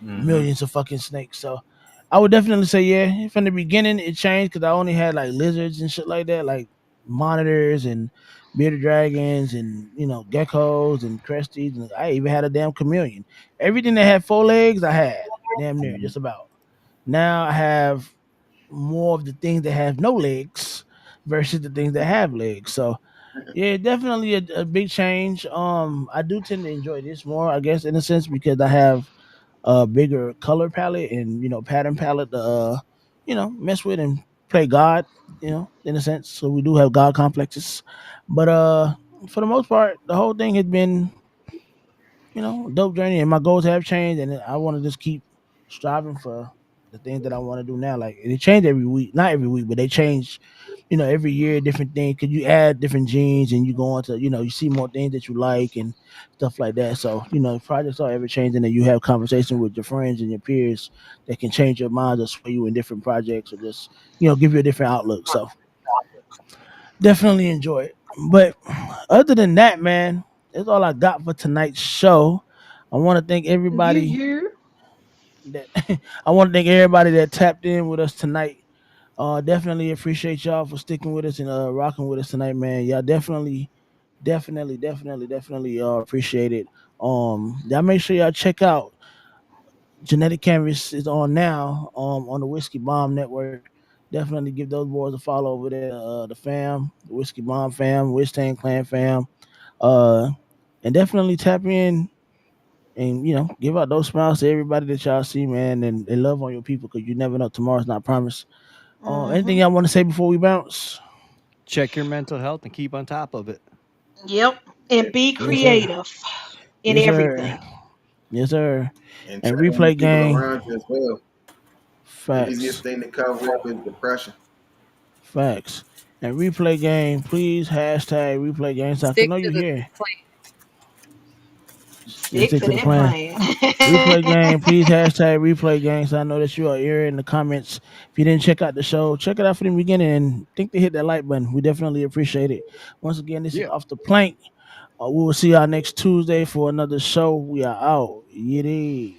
Mm-hmm. millions of fucking snakes. So I would definitely say, yeah, from the beginning it changed because I only had like lizards and shit like that, like monitors and bearded dragons and geckos and cresties, and I even had a damn chameleon. Everything that had four legs, I had damn near just about. Now I have more of the things that have no legs versus the things that have legs. So yeah, definitely a big change. I do tend to enjoy this more, I guess, in a sense because I have a bigger color palette and pattern palette to mess with and play God, in a sense. So we do have God complexes, but for the most part, the whole thing has been dope journey, and my goals have changed, and I want to just keep striving for the things that I want to do now. Like they change every week, not every week, but they change, every year, different things. Cause you add different genes, and you go on to, you see more things that you like and stuff like that. So projects are ever changing, and you have conversation with your friends and your peers that can change your mind or sway you in different projects or just give you a different outlook. So definitely enjoy it. But other than that, man, that's all I got for tonight's show. I want to thank Yeah, everybody yeah. that I want to thank everybody that tapped in with us tonight. Definitely appreciate y'all for sticking with us and rocking with us tonight, man. Y'all definitely appreciate it. Y'all make sure y'all check out Genetic Canvas is on now on the Whiskey Bomb Network. Definitely give those boys a follow over there. The fam, the Whiskey Bomb fam, Wish Tank Clan fam. Uh, and definitely tap in and give out those smiles to everybody that y'all see, man, and love on your people because you never know, tomorrow's not promised. Anything Hmm. y'all want to say before we bounce? Check your mental health and keep on top of it. Yep. And be Yes, sir. creative in Yes, sir. everything. Yes, sir. And And check on the replay people gang, around you as well. The easiest facts, thing to cover up is depression. facts. And replay gang, please hashtag replay gang so I can Stick know to you the here. Just Stick stick to to the that plan. plan. Replay gang, please hashtag replay gang so I know that you are here in the comments. If you didn't check out the show, check it out from the beginning and think to hit that like button. We definitely appreciate it. Once again, this is Yeah. off the plank. We will see y'all next Tuesday for another show. We are out. Yiddy.